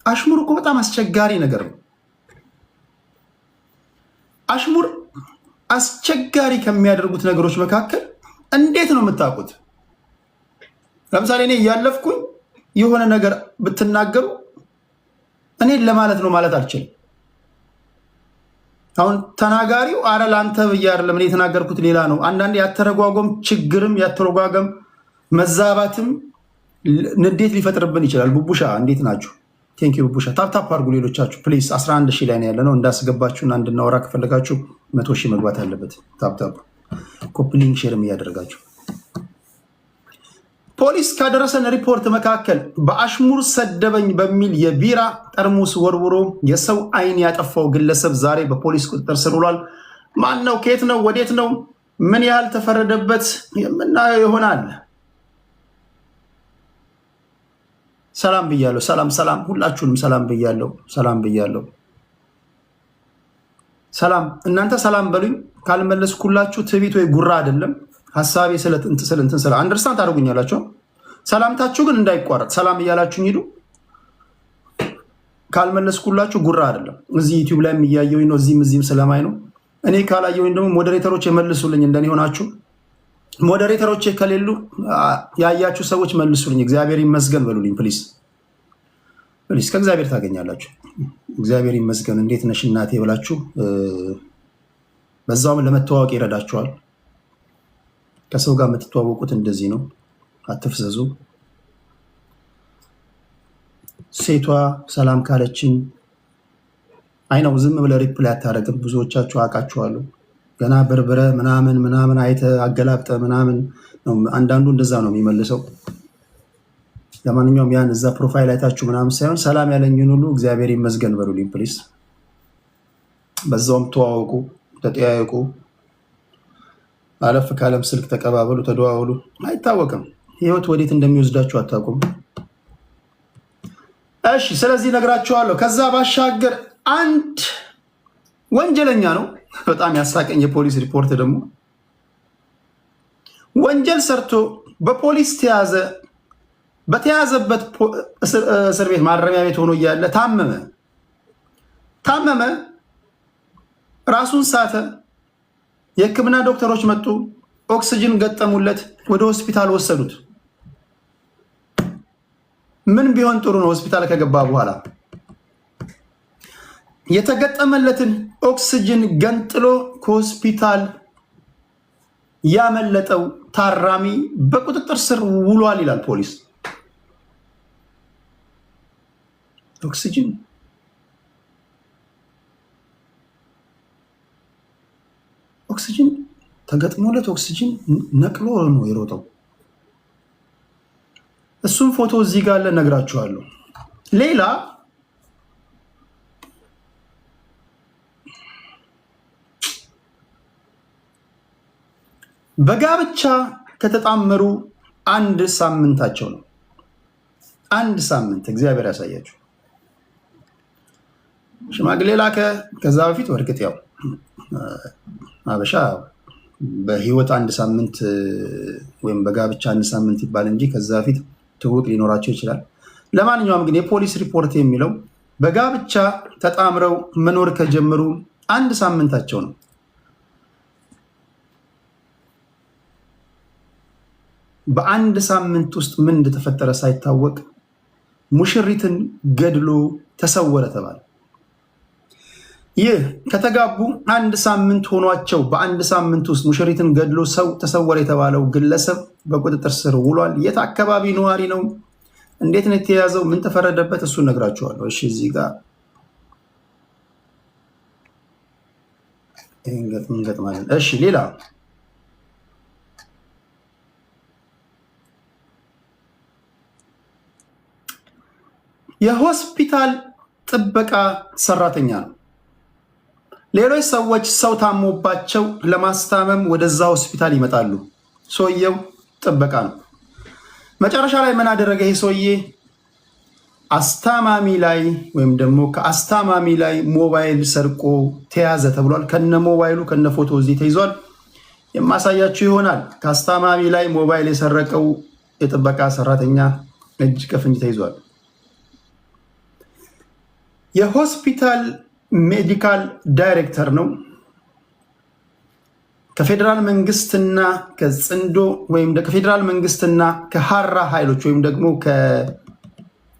አሽሙር እኮ በጣም አስቸጋሪ ነገር ነው። አሽሙር አስቸጋሪ ከሚያደርጉት ነገሮች መካከል እንዴት ነው የምታውቁት? ለምሳሌ እኔ እያለፍኩኝ የሆነ ነገር ብትናገሩ እኔ ለማለት ነው ማለት አልችልም። አሁን ተናጋሪው አረ ላንተ ብዬ አይደለም እኔ የተናገርኩት ሌላ ነው። አንዳንዴ ያተረጓጎም ችግርም ያተረጓጎም መዛባትም ንዴት ሊፈጥርብን ይችላል። ቡቡሻ እንዴት ናችሁ? ቴንክ ዩ ቡቡሻ። ታፕታፕ አድርጉ ሌሎቻችሁ ፕሊዝ። 11 ሺህ ላይ ነው ያለ ነው። እንዳስገባችሁና እንድናወራ ከፈለጋችሁ 100 ሺህ መግባት አለበት። ታፕታፕ ኮፒ ሊንክ ሼርም እያደረጋችሁ ፖሊስ ካደረሰን ሪፖርት መካከል በአሽሙር ሰደበኝ በሚል የቢራ ጠርሙስ ወርውሮ የሰው አይን ያጠፋው ግለሰብ ዛሬ በፖሊስ ቁጥጥር ስር ውሏል። ማን ነው? ከየት ነው? ወዴት ነው? ምን ያህል ተፈረደበት? የምናየው ይሆናል። ሰላም ብያለሁ። ሰላም ሁላችሁንም ሰላም ብያለሁ። ሰላም እናንተ ሰላም በሉኝ። ካልመለስኩላችሁ ትዕቢት ወይ ጉራ አይደለም። ሐሳቤ ስለ አንደርስታንድ አድርጉኛላችሁ። ሰላምታችሁ ግን እንዳይቋረጥ ሰላም እያላችሁኝ ሂዱ። ካልመለስኩላችሁ ጉራ አይደለም። እዚህ ዩቲዩብ ላይ እያየሁኝ ነው፣ እዚህም ስለማይ ነው። እኔ ካላየሁኝ ደግሞ ሞዴሬተሮች መልሱልኝ። እንደኔ ሆናችሁ ሞዴሬተሮች ከሌሉ ያያችሁ ሰዎች መልሱልኝ። እግዚአብሔር ይመስገን በሉልኝ ፕሊዝ። ከእግዚአብሔር ታገኛላችሁ። እግዚአብሔር ይመስገን እንዴት ነሽ እናቴ ብላችሁ በዛውም ለመተዋወቅ ይረዳችኋል። ከሰው ጋር የምትተዋወቁት እንደዚህ ነው። አትፍዘዙ። ሴቷ ሰላም ካለችኝ አይ ነው ዝም ብለህ ሪፕላይ አታደርግም። ብዙዎቻችሁ አውቃችኋለሁ። ገና በርበረ ምናምን አይተ አገላብጠ ምናምን ነው። አንዳንዱ እንደዛ ነው የሚመልሰው። ለማንኛውም ያን እዛ ፕሮፋይል አይታችሁ ምናምን ሳይሆን ሰላም ያለኝን ሁሉ እግዚአብሔር ይመስገን በሉልኝ ፕሊዝ። በዛውም ተዋወቁ፣ ተጠያየቁ። አለፍ ካለም ስልክ ተቀባበሉ፣ ተደዋወሉ። አይታወቅም ህይወት ወዴት እንደሚወስዳችሁ አታውቁም። እሺ ስለዚህ ነግራችኋለሁ። ከዛ ባሻገር አንድ ወንጀለኛ ነው። በጣም ያሳቀኝ የፖሊስ ሪፖርት ደግሞ ወንጀል ሰርቶ በፖሊስ ተያዘ። በተያዘበት እስር ቤት ማረሚያ ቤት ሆኖ እያለ ታመመ፣ ራሱን ሳተ። የህክምና ዶክተሮች መጡ፣ ኦክስጅን ገጠሙለት፣ ወደ ሆስፒታል ወሰዱት። ምን ቢሆን ጥሩ ነው? ሆስፒታል ከገባ በኋላ የተገጠመለትን ኦክስጅን ገንጥሎ ከሆስፒታል ያመለጠው ታራሚ በቁጥጥር ስር ውሏል ይላል ፖሊስ። ኦክስጅን ተገጥሞለት ኦክስጅን ነቅሎ ነው የሮጠው። እሱም ፎቶ እዚህ ጋር ነግራችኋለሁ። ሌላ በጋብቻ ከተጣመሩ 1 ሳምንታቸው ነው። 1 ሳምንት እግዚአብሔር ያሳያችሁ። ሽማግሌ ላከ። ከዛ በፊት በእርግጥ ያው አበሻ በህይወት 1 ሳምንት ወይም በጋብቻ 1 ሳምንት ይባል እንጂ ከዛ በፊት ትውውቅ ሊኖራቸው ይችላል። ለማንኛውም ግን የፖሊስ ሪፖርት የሚለው በጋብቻ ተጣምረው መኖር ከጀመሩ 1 ሳምንታቸው ነው። በ1 ሳምንት ውስጥ ምን እንደተፈጠረ ሳይታወቅ ሙሽሪትን ገድሎ ተሰወረ ተባለ። ይህ ከተጋቡ 1 ሳምንት ሆኗቸው በ1 ሳምንት ውስጥ ሙሽሪትን ገድሎ ሰው ተሰወረ የተባለው ግለሰብ በቁጥጥር ስር ውሏል። የት አካባቢ ነዋሪ ነው? እንዴት ነው የተያዘው? ምን ተፈረደበት? እሱን ነግራችኋለሁ። እሺ እዚህ ጋር እንገጥማለን። እሺ ሌላ የሆስፒታል ጥበቃ ሰራተኛ ነው። ሌሎች ሰዎች ሰው ታሞባቸው ለማስታመም ወደዛ ሆስፒታል ይመጣሉ። ሰውየው ጥበቃ ነው። መጨረሻ ላይ ምን አደረገ? ይሄ ሰውዬ አስታማሚ ላይ ወይም ደግሞ ከአስታማሚ ላይ ሞባይል ሰርቆ ተያዘ ተብሏል። ከነ ሞባይሉ ከነ ፎቶ እዚህ ተይዟል። የማሳያችሁ ይሆናል። ከአስታማሚ ላይ ሞባይል የሰረቀው የጥበቃ ሰራተኛ እጅ ከፍንጅ ተይዟል። የሆስፒታል ሜዲካል ዳይሬክተር ነው። ከፌደራል መንግስትና ከጽንዶ ወይም ከፌደራል መንግስትና ከሐራ ኃይሎች ወይም ደግሞ ከስምረት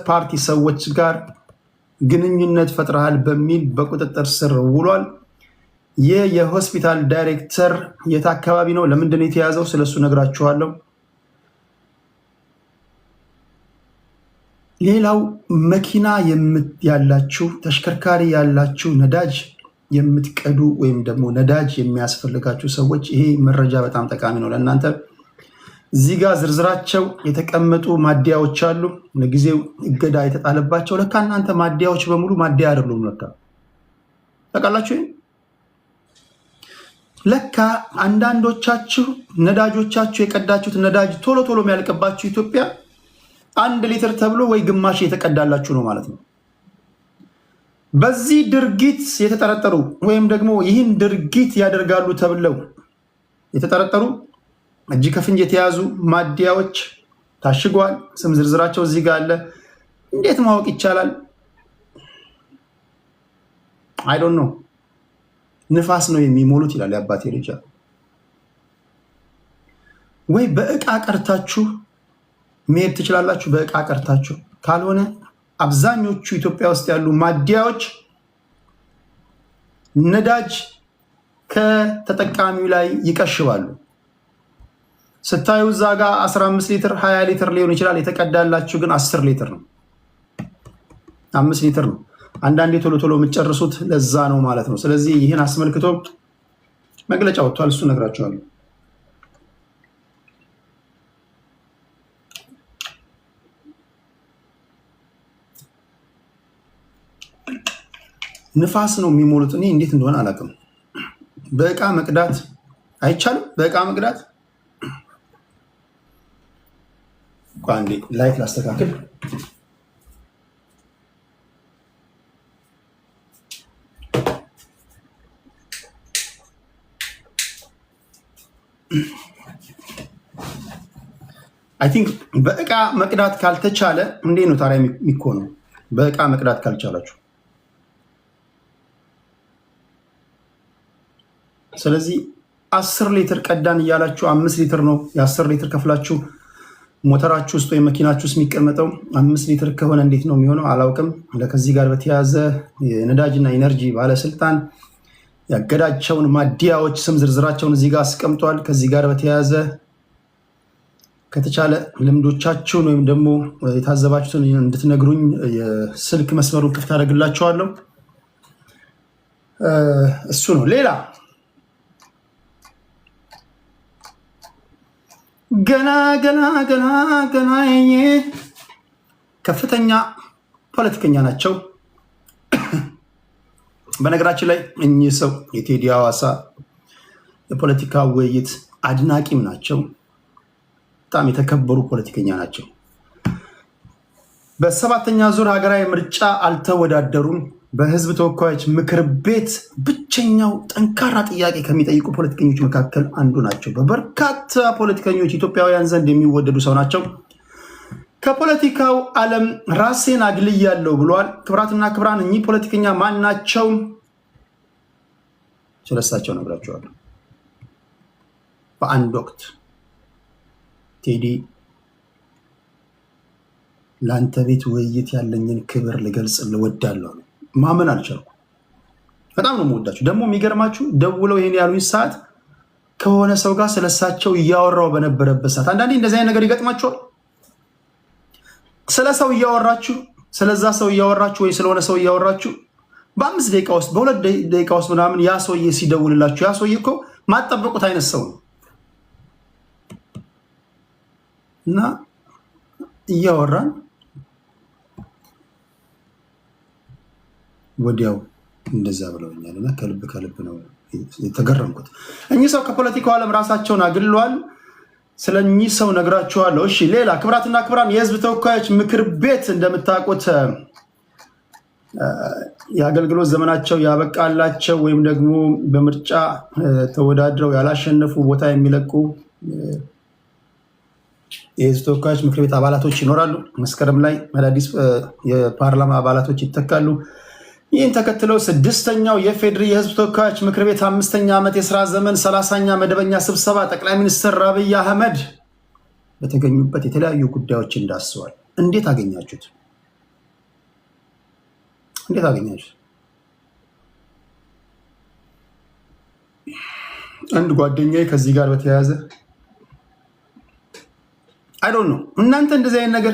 ፓርቲ ሰዎች ጋር ግንኙነት ፈጥረሃል በሚል በቁጥጥር ስር ውሏል። ይህ የሆስፒታል ዳይሬክተር የት አካባቢ ነው? ለምንድን ነው የተያዘው? ስለሱ ነግራችኋለሁ። ሌላው መኪና ያላችሁ ተሽከርካሪ ያላችሁ ነዳጅ የምትቀዱ ወይም ደግሞ ነዳጅ የሚያስፈልጋችሁ ሰዎች ይሄ መረጃ በጣም ጠቃሚ ነው ለእናንተ። እዚህ ጋር ዝርዝራቸው የተቀመጡ ማደያዎች አሉ። ለጊዜው እገዳ የተጣለባቸው። ለካ እናንተ ማደያዎች በሙሉ ማደያ አይደሉም። ለካ ታውቃላችሁ። ለካ አንዳንዶቻችሁ ነዳጆቻችሁ የቀዳችሁት ነዳጅ ቶሎ ቶሎ የሚያልቅባችሁ ኢትዮጵያ 1 ሊትር ተብሎ ወይ ግማሽ የተቀዳላችሁ ነው ማለት ነው። በዚህ ድርጊት የተጠረጠሩ ወይም ደግሞ ይህን ድርጊት ያደርጋሉ ተብለው የተጠረጠሩ እጅ ከፍንጅ የተያዙ ማደያዎች ታሽጓል። ስም ዝርዝራቸው እዚህ ጋር አለ። እንዴት ማወቅ ይቻላል? አይ ዶንት ኖ። ንፋስ ነው የሚሞሉት ይላል የአባቴ ልጅ። ወይ በእቃ ቀርታችሁ መሄድ ትችላላችሁ። በእቃ ቀርታችሁ ካልሆነ አብዛኞቹ ኢትዮጵያ ውስጥ ያሉ ማደያዎች ነዳጅ ከተጠቃሚው ላይ ይቀሽባሉ። ስታዩ እዛ ጋር 15 ሊትር 20 ሊትር ሊሆን ይችላል። የተቀዳላችሁ ግን 10 ሊትር ነው፣ 5 ሊትር ነው። አንዳንዴ ቶሎ ቶሎ የምትጨርሱት ለዛ ነው ማለት ነው። ስለዚህ ይህን አስመልክቶ መግለጫ ወጥቷል። እሱ ነግራችኋለሁ። ንፋስ ነው የሚሞሉት። እኔ እንዴት እንደሆነ አላውቅም። በእቃ መቅዳት አይቻልም። በእቃ መቅዳት አንዴ ላይት ላስተካክል። አይ ቲንክ በእቃ መቅዳት ካልተቻለ እንዴት ነው ታዲያ የሚኮነው? በእቃ መቅዳት ካልቻላችሁ ስለዚህ 10 ሊትር ቀዳን እያላችሁ 5 ሊትር ነው የ10 ሊትር ከፍላችሁ ሞተራችሁ ውስጥ ወይ መኪናችሁ ውስጥ የሚቀመጠው 5 ሊትር ከሆነ እንዴት ነው የሚሆነው? አላውቅም። ከዚህ ጋር በተያያዘ የነዳጅና ኢነርጂ ባለስልጣን ያገዳቸውን ማደያዎች ስም ዝርዝራቸውን እዚህ ጋር አስቀምጧል። ከዚህ ጋር በተያያዘ ከተቻለ ልምዶቻችሁን ወይም ደግሞ የታዘባችሁትን እንድትነግሩኝ የስልክ መስመሩን ክፍት አደርግላችኋለሁ። እሱ ነው። ሌላ ገና ከፍተኛ ፖለቲከኛ ናቸው። በነገራችን ላይ እኚህ ሰው የቴዲ ሐዋሳ የፖለቲካ ውይይት አድናቂም ናቸው። በጣም የተከበሩ ፖለቲከኛ ናቸው። በ7ኛ ዙር ሀገራዊ ምርጫ አልተወዳደሩም። በህዝብ ተወካዮች ምክር ቤት ብቸኛው ጠንካራ ጥያቄ ከሚጠይቁ ፖለቲከኞች መካከል አንዱ ናቸው። በበርካታ ፖለቲከኞች ኢትዮጵያውያን ዘንድ የሚወደዱ ሰው ናቸው። ከፖለቲካው ዓለም ራሴን አግልያለሁ ብሏል። ክብራትና ክብራን፣ እኚህ ፖለቲከኛ ማን ናቸው? ስለሳቸው ነግራቸዋለሁ። በአንድ ወቅት ቴዲ ለአንተ ቤት ውይይት ያለኝን ክብር ልገልጽ ልወዳለሁ። ማመን አልቻልኩም። በጣም ነው የምወዳችሁ። ደግሞ የሚገርማችሁ ደውለው ይሄን ያሉኝ ሰዓት ከሆነ ሰው ጋር ስለሳቸው እያወራው በነበረበት ሰዓት። አንዳንዴ እንደዚህ አይነት ነገር ይገጥማችኋል። ስለ ሰው እያወራችሁ ስለዛ ሰው እያወራችሁ ወይ ስለሆነ ሰው እያወራችሁ በ5 ደቂቃ ውስጥ በ2 ደቂቃ ውስጥ ምናምን ያ ሰውዬ ሲደውልላችሁ ያ ሰውዬ እኮ ማጠበቁት አይነት ሰው ነው እና እያወራን ወዲያው እንደዛ ብለውኛል እና ከልብ ነው የተገረምኩት። እኚህ ሰው ከፖለቲካው ዓለም ራሳቸውን አግልለዋል። ስለ እኚህ ሰው ነግራችኋለሁ። እሺ፣ ሌላ ክብራትና ክብራን፣ የህዝብ ተወካዮች ምክር ቤት እንደምታውቁት የአገልግሎት ዘመናቸው ያበቃላቸው ወይም ደግሞ በምርጫ ተወዳድረው ያላሸነፉ ቦታ የሚለቁ የህዝብ ተወካዮች ምክር ቤት አባላቶች ይኖራሉ። መስከረም ላይ አዳዲስ የፓርላማ አባላቶች ይተካሉ። ይህን ተከትለው 6ኛው የፌዴሪ የህዝብ ተወካዮች ምክር ቤት 5ኛ ዓመት የስራ ዘመን 30ኛ መደበኛ ስብሰባ ጠቅላይ ሚኒስትር አብይ አህመድ በተገኙበት የተለያዩ ጉዳዮችን ዳስሰዋል። እንዴት አገኛችሁት? እንዴት አገኛችሁት? አንድ ጓደኛዬ ከዚህ ጋር በተያያዘ አይ ዶንት ኖ እናንተ እንደዚህ አይነት ነገር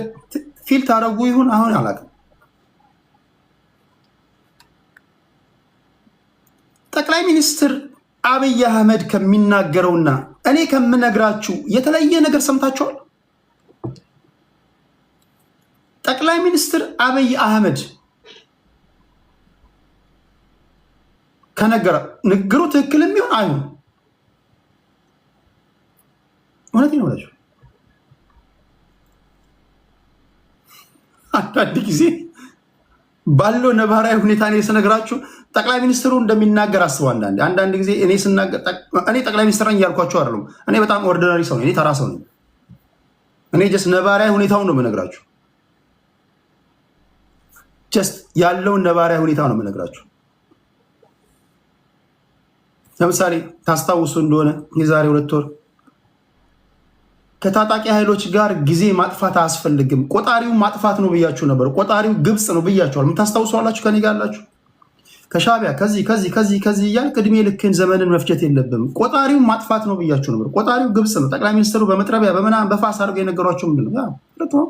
ፊል ታረጉ ይሁን አሁን አላውቅም። ጠቅላይ ሚኒስትር አብይ አህመድ ከሚናገረውና እኔ ከምነግራችሁ የተለየ ነገር ሰምታችኋል? ጠቅላይ ሚኒስትር አብይ አህመድ ከነገረ ንግሩ ትክክልም ይሁን አይሁን እውነት ነው ወላጆ አንዳንድ ጊዜ ባለው ነባራዊ ሁኔታ ነው ስነግራችሁ ጠቅላይ ሚኒስትሩ እንደሚናገር አስቡ። አንዳንድ ጊዜ እኔ ጠቅላይ ሚኒስትር ነኝ እያልኳችሁ አይደለም። እኔ በጣም ኦርዲናሪ ሰው ነኝ። እኔ ተራ ሰው ነኝ። እኔ ጀስት ነባራዊ ሁኔታውን ነው የምነግራችሁ። ጀስት ያለውን ነባራዊ ሁኔታ ነው የምነግራችሁ። ለምሳሌ ታስታውሱ እንደሆነ የዛሬ 2 ወር ከታጣቂ ኃይሎች ጋር ጊዜ ማጥፋት አያስፈልግም፣ ቆጣሪው ማጥፋት ነው ብያችሁ ነበር። ቆጣሪው ግብጽ ነው ብያችኋል። የምታስታውሱ አላችሁ? ከኔ ጋር አላችሁ? ከሻቢያ ከዚህ እያልክ ዕድሜ ልክን ዘመንን መፍጀት የለብም፣ ቆጣሪው ማጥፋት ነው ብያችሁ ነበር። ቆጣሪው ግብጽ ነው። ጠቅላይ ሚኒስትሩ በመጥረቢያ በምናምን በፋስ አድርገው የነገሯቸው ምንድን ነው?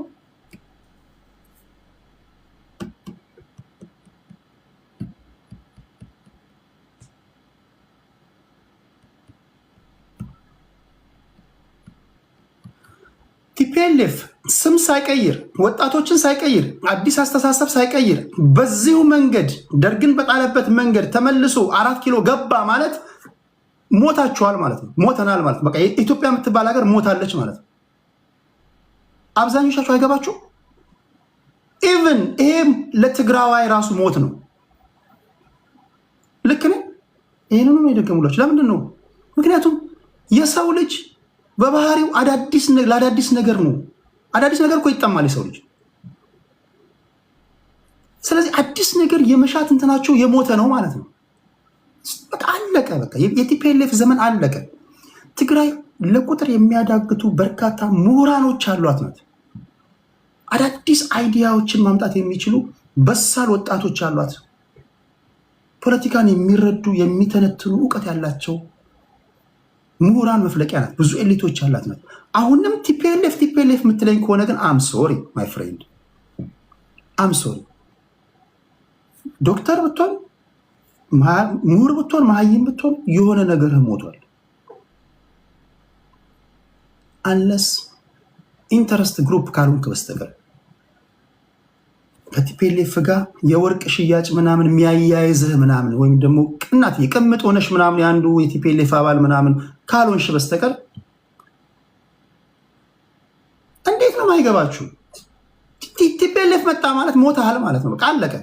ቲፒኤልኤፍ ስም ሳይቀይር ወጣቶችን ሳይቀይር አዲስ አስተሳሰብ ሳይቀይር በዚሁ መንገድ ደርግን በጣለበት መንገድ ተመልሶ 4 ኪሎ ገባ ማለት ሞታችኋል ማለት ነው። ሞተናል ማለት በቃ ኢትዮጵያ የምትባል ሀገር ሞታለች ማለት ነው። አብዛኞቻችሁ አይገባችሁ። ኢቭን ይሄም ለትግራዋይ ራሱ ሞት ነው። ልክ ነው። ይሄንን ነው የደገሙላችሁ። ለምንድን ነው? ምክንያቱም የሰው ልጅ በባህሪው ለአዳዲስ ነገር ነው። አዳዲስ ነገር እኮ ይጠማል የሰው ልጅ። ስለዚህ አዲስ ነገር የመሻት እንትናቸው የሞተ ነው ማለት ነው። በቃ አለቀ። በቃ የቲፒኤልኤፍ ዘመን አለቀ። ትግራይ ለቁጥር የሚያዳግቱ በርካታ ምሁራኖች አሏት ናት። አዳዲስ አይዲያዎችን ማምጣት የሚችሉ በሳል ወጣቶች አሏት። ፖለቲካን የሚረዱ የሚተነትኑ እውቀት ያላቸው ምሁራን መፍለቂያ ናት። ብዙ ኤሊቶች ያላት ናት። አሁንም ቲፒኤልኤፍ የምትለኝ ከሆነ ግን አም ሶሪ ማይ ፍሬንድ፣ አም ሶሪ። ዶክተር ብትሆን ምሁር ብትሆን መሀይም ብትሆን የሆነ ነገር ሞቷል። አንለስ ኢንተረስት ግሩፕ ካልሆንክ በስተቀር ከቲፒኤልኤፍ ጋር የወርቅ ሽያጭ ምናምን የሚያያይዝህ ምናምን ወይም ደግሞ ቅናት የቅምጥ ሆነሽ ምናምን የአንዱ የቲፒኤልኤፍ አባል ምናምን ካልሆንሽ በስተቀር እንዴት ነው ማይገባችሁ? ቲፒኤልኤፍ መጣ ማለት ሞታል ማለት ነው። በቃ አለቀ።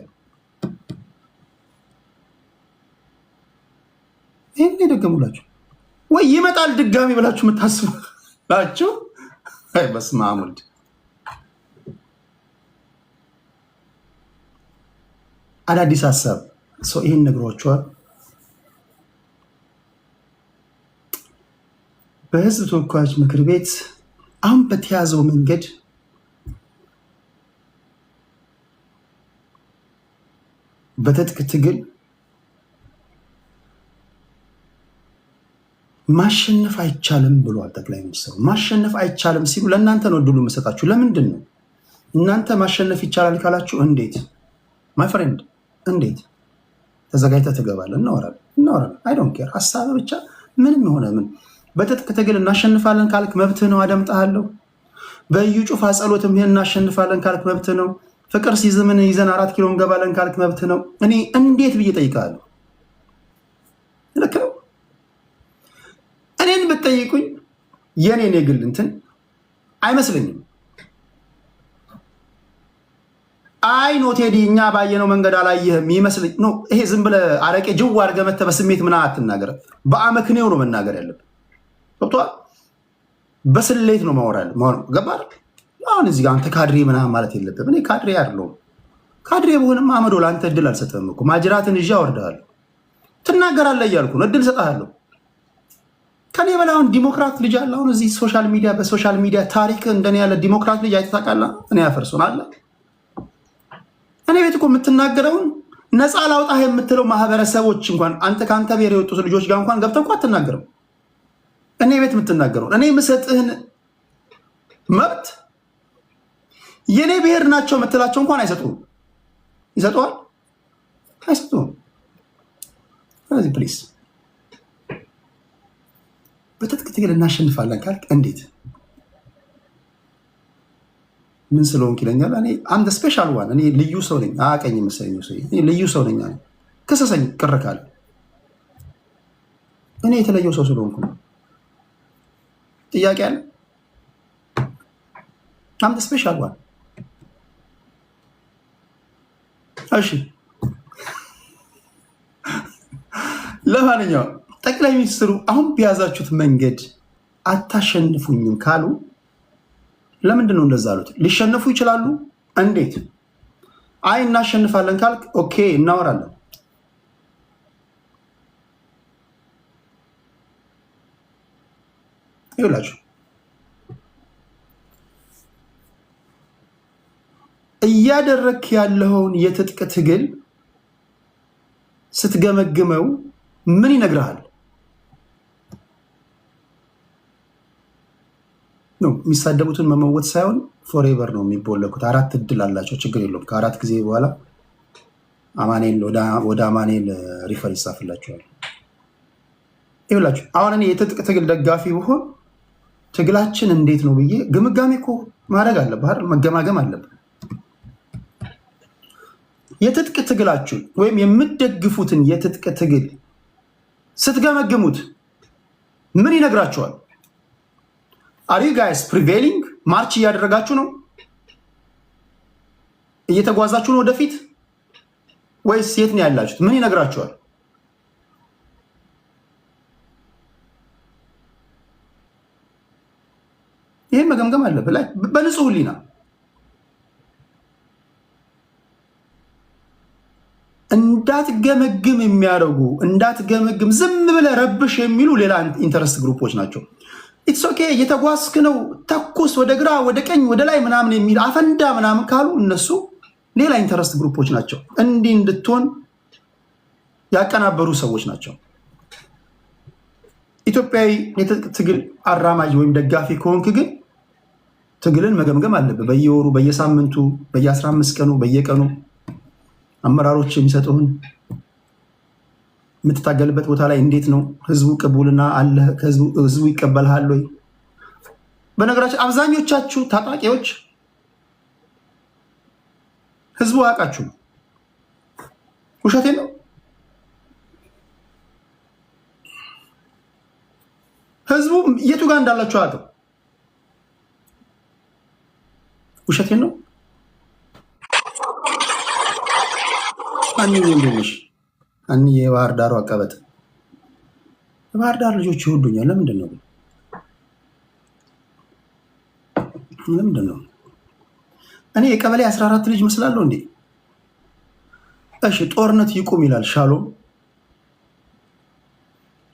ይህን የደገሙላችሁ ወይ ይመጣል ድጋሚ ብላችሁ የምታስቡላችሁ? አይ በስመ አብ ወልድ። አዳዲስ ሀሳብ ሰው ይህን ነግሯቸዋል። በህዝብ ተወካዮች ምክር ቤት አሁን በተያዘው መንገድ በትጥቅ ትግል ማሸነፍ አይቻልም ብሏል ጠቅላይ ሚኒስትሩ። ማሸነፍ አይቻልም ሲሉ ለእናንተ ነው እድሉ መሰጣችሁ። ለምንድን ነው እናንተ ማሸነፍ ይቻላል ካላችሁ? እንዴት ማይ ፍሬንድ፣ እንዴት ተዘጋጅተህ ትገባለህ? እናወራለን። አይ ዶንት ኬር ሀሳብ ብቻ ምንም የሆነ ምን በትጥቅ ትግል እናሸንፋለን ካልክ መብትህ ነው፣ አደምጣለሁ። በእዩ ጩፋ ጸሎትም ይሄን እናሸንፋለን ካልክ መብትህ ነው። ፍቅር ሲዝምን ይዘን 4 ኪሎ እንገባለን ካልክ መብትህ ነው። እኔ እንዴት ብዬ ጠይቃለሁ? ልክ ነው። እኔን ብትጠይቁኝ የኔን የግል እንትን አይመስለኝም። አይ ኖ ቴዲ እኛ ባየነው መንገድ አላየህም ይመስለኝ ነው። ይሄ ዝም ብለህ አረቄ ጅዋ አድርገህ መተህ በስሜት ምናምን አትናገር። በአመክንዮ ነው መናገር ያለብህ። ገብቶሃል? በስሌት ነው ማወራል ገባር። አሁን እዚህ ጋር አንተ ካድሬ ምናምን ማለት የለብህም። እኔ ካድሬ አይደለሁም። ካድሬ በሆንም አመዶ ለአንተ እድል አልሰጠህም እኮ ማጅራትን ይዤ አወርድሃለሁ። ትናገራለህ እያልኩ ነው፣ እድል ሰጥሃለሁ። ከኔ በላይ አሁን ዲሞክራት ልጅ አለ። አሁን እዚህ በሶሻል ሚዲያ ታሪክ እንደኔ ያለ ዲሞክራት ልጅ አይተህ ታውቃለህ? እኔ ያፈርሶን አለ። እኔ ቤት እኮ የምትናገረውን ነፃ ላውጣህ የምትለው ማህበረሰቦች እንኳን አንተ ከአንተ ብሔር የወጡት ልጆች ጋር እንኳን ገብተህ እኮ አትናገርም። እኔ ቤት የምትናገረውን እኔ የምሰጥህን መብት የኔ ብሔር ናቸው የምትላቸው እንኳን አይሰጡም። ይሰጠዋል? አይሰጡም። ስለዚህ ፕሊስ በትጥቅ ትግል እናሸንፋለን ካልክ እንዴት ምን ስለሆንክ ይለኛል። እኔ አንድ ስፔሻል ዋን እኔ ልዩ ሰው ነኝ። አቀኝ መሰለኝ እኔ ልዩ ሰው ነኝ። ከሰሰኝ ቅር ካለ እኔ የተለየው ሰው ስለሆንኩ ነው። ጥያቄ አለ? አንድ ስፔሻል ዋን። እሺ ለማንኛውም ጠቅላይ ሚኒስትሩ አሁን በያዛችሁት መንገድ አታሸንፉኝም ካሉ ለምንድን ነው እንደዛ አሉት? ሊሸነፉ ይችላሉ። እንዴት? አይ እናሸንፋለን ካልክ ኦኬ እናወራለን። ይኸውላችሁ እያደረክ ያለውን የትጥቅ ትግል ስትገመግመው ምን ይነግርሃል? ነው የሚሳደቡትን መመወት ሳይሆን ፎሬቨር ነው የሚቦለኩት። 4 እድል አላቸው፣ ችግር የለውም። ከ4 ጊዜ በኋላ አማኔል ወደ አማኔል ሪፈር ይጻፍላቸዋል። ይኸውላችሁ አሁን እኔ የትጥቅ ትግል ደጋፊ ብሆን ትግላችን እንዴት ነው ብዬ ግምጋሜ እኮ ማድረግ አለብህ አይደል? መገማገም አለብህ። የትጥቅ ትግላችሁን ወይም የምትደግፉትን የትጥቅ ትግል ስትገመግሙት ምን ይነግራችኋል? አር ዩ ጋይስ ፕሪቬሊንግ? ማርች እያደረጋችሁ ነው? እየተጓዛችሁ ነው ወደፊት ወይስ የት ነው ያላችሁት? ምን ይነግራችኋል? ይህን መገምገም አለብህ ላይ በንጹህ ሕሊና። እንዳትገመግም የሚያደርጉ እንዳትገመግም ዝም ብለህ ረብሽ የሚሉ ሌላ ኢንተረስት ግሩፖች ናቸው። ኢትስ ኦኬ እየተጓዝክ ነው ተኩስ ወደ ግራ ወደ ቀኝ ወደ ላይ ምናምን የሚል አፈንዳ ምናምን ካሉ እነሱ ሌላ ኢንተረስት ግሩፖች ናቸው። እንዲህ እንድትሆን ያቀናበሩ ሰዎች ናቸው። ኢትዮጵያዊ የትጥቅ ትግል አራማጅ ወይም ደጋፊ ከሆንክ ግን ትግልን መገምገም አለብህ። በየወሩ በየሳምንቱ በየ15 ቀኑ በየቀኑ አመራሮች የሚሰጡህን የምትታገልበት ቦታ ላይ እንዴት ነው ህዝቡ ቅቡልና አለ? ህዝቡ ይቀበልሃል ወይ? በነገራችን አብዛኞቻችሁ ታጣቂዎች ህዝቡ አያውቃችሁ። ውሸቴን ነው። ህዝቡ የቱ ጋር እንዳላችሁ አያውቅም። ውሸቴን ነው። አንዬ እንደነሽ አንዬ የባህር ዳሩ አቀበጥ የባህር ዳር ልጆች ይወዱኛል። ለምንድን ነው? ለምንድን ነው? እኔ የቀበሌ 14 ልጅ መስላለሁ እንዴ? እሺ ጦርነት ይቁም ይላል ሻሎም።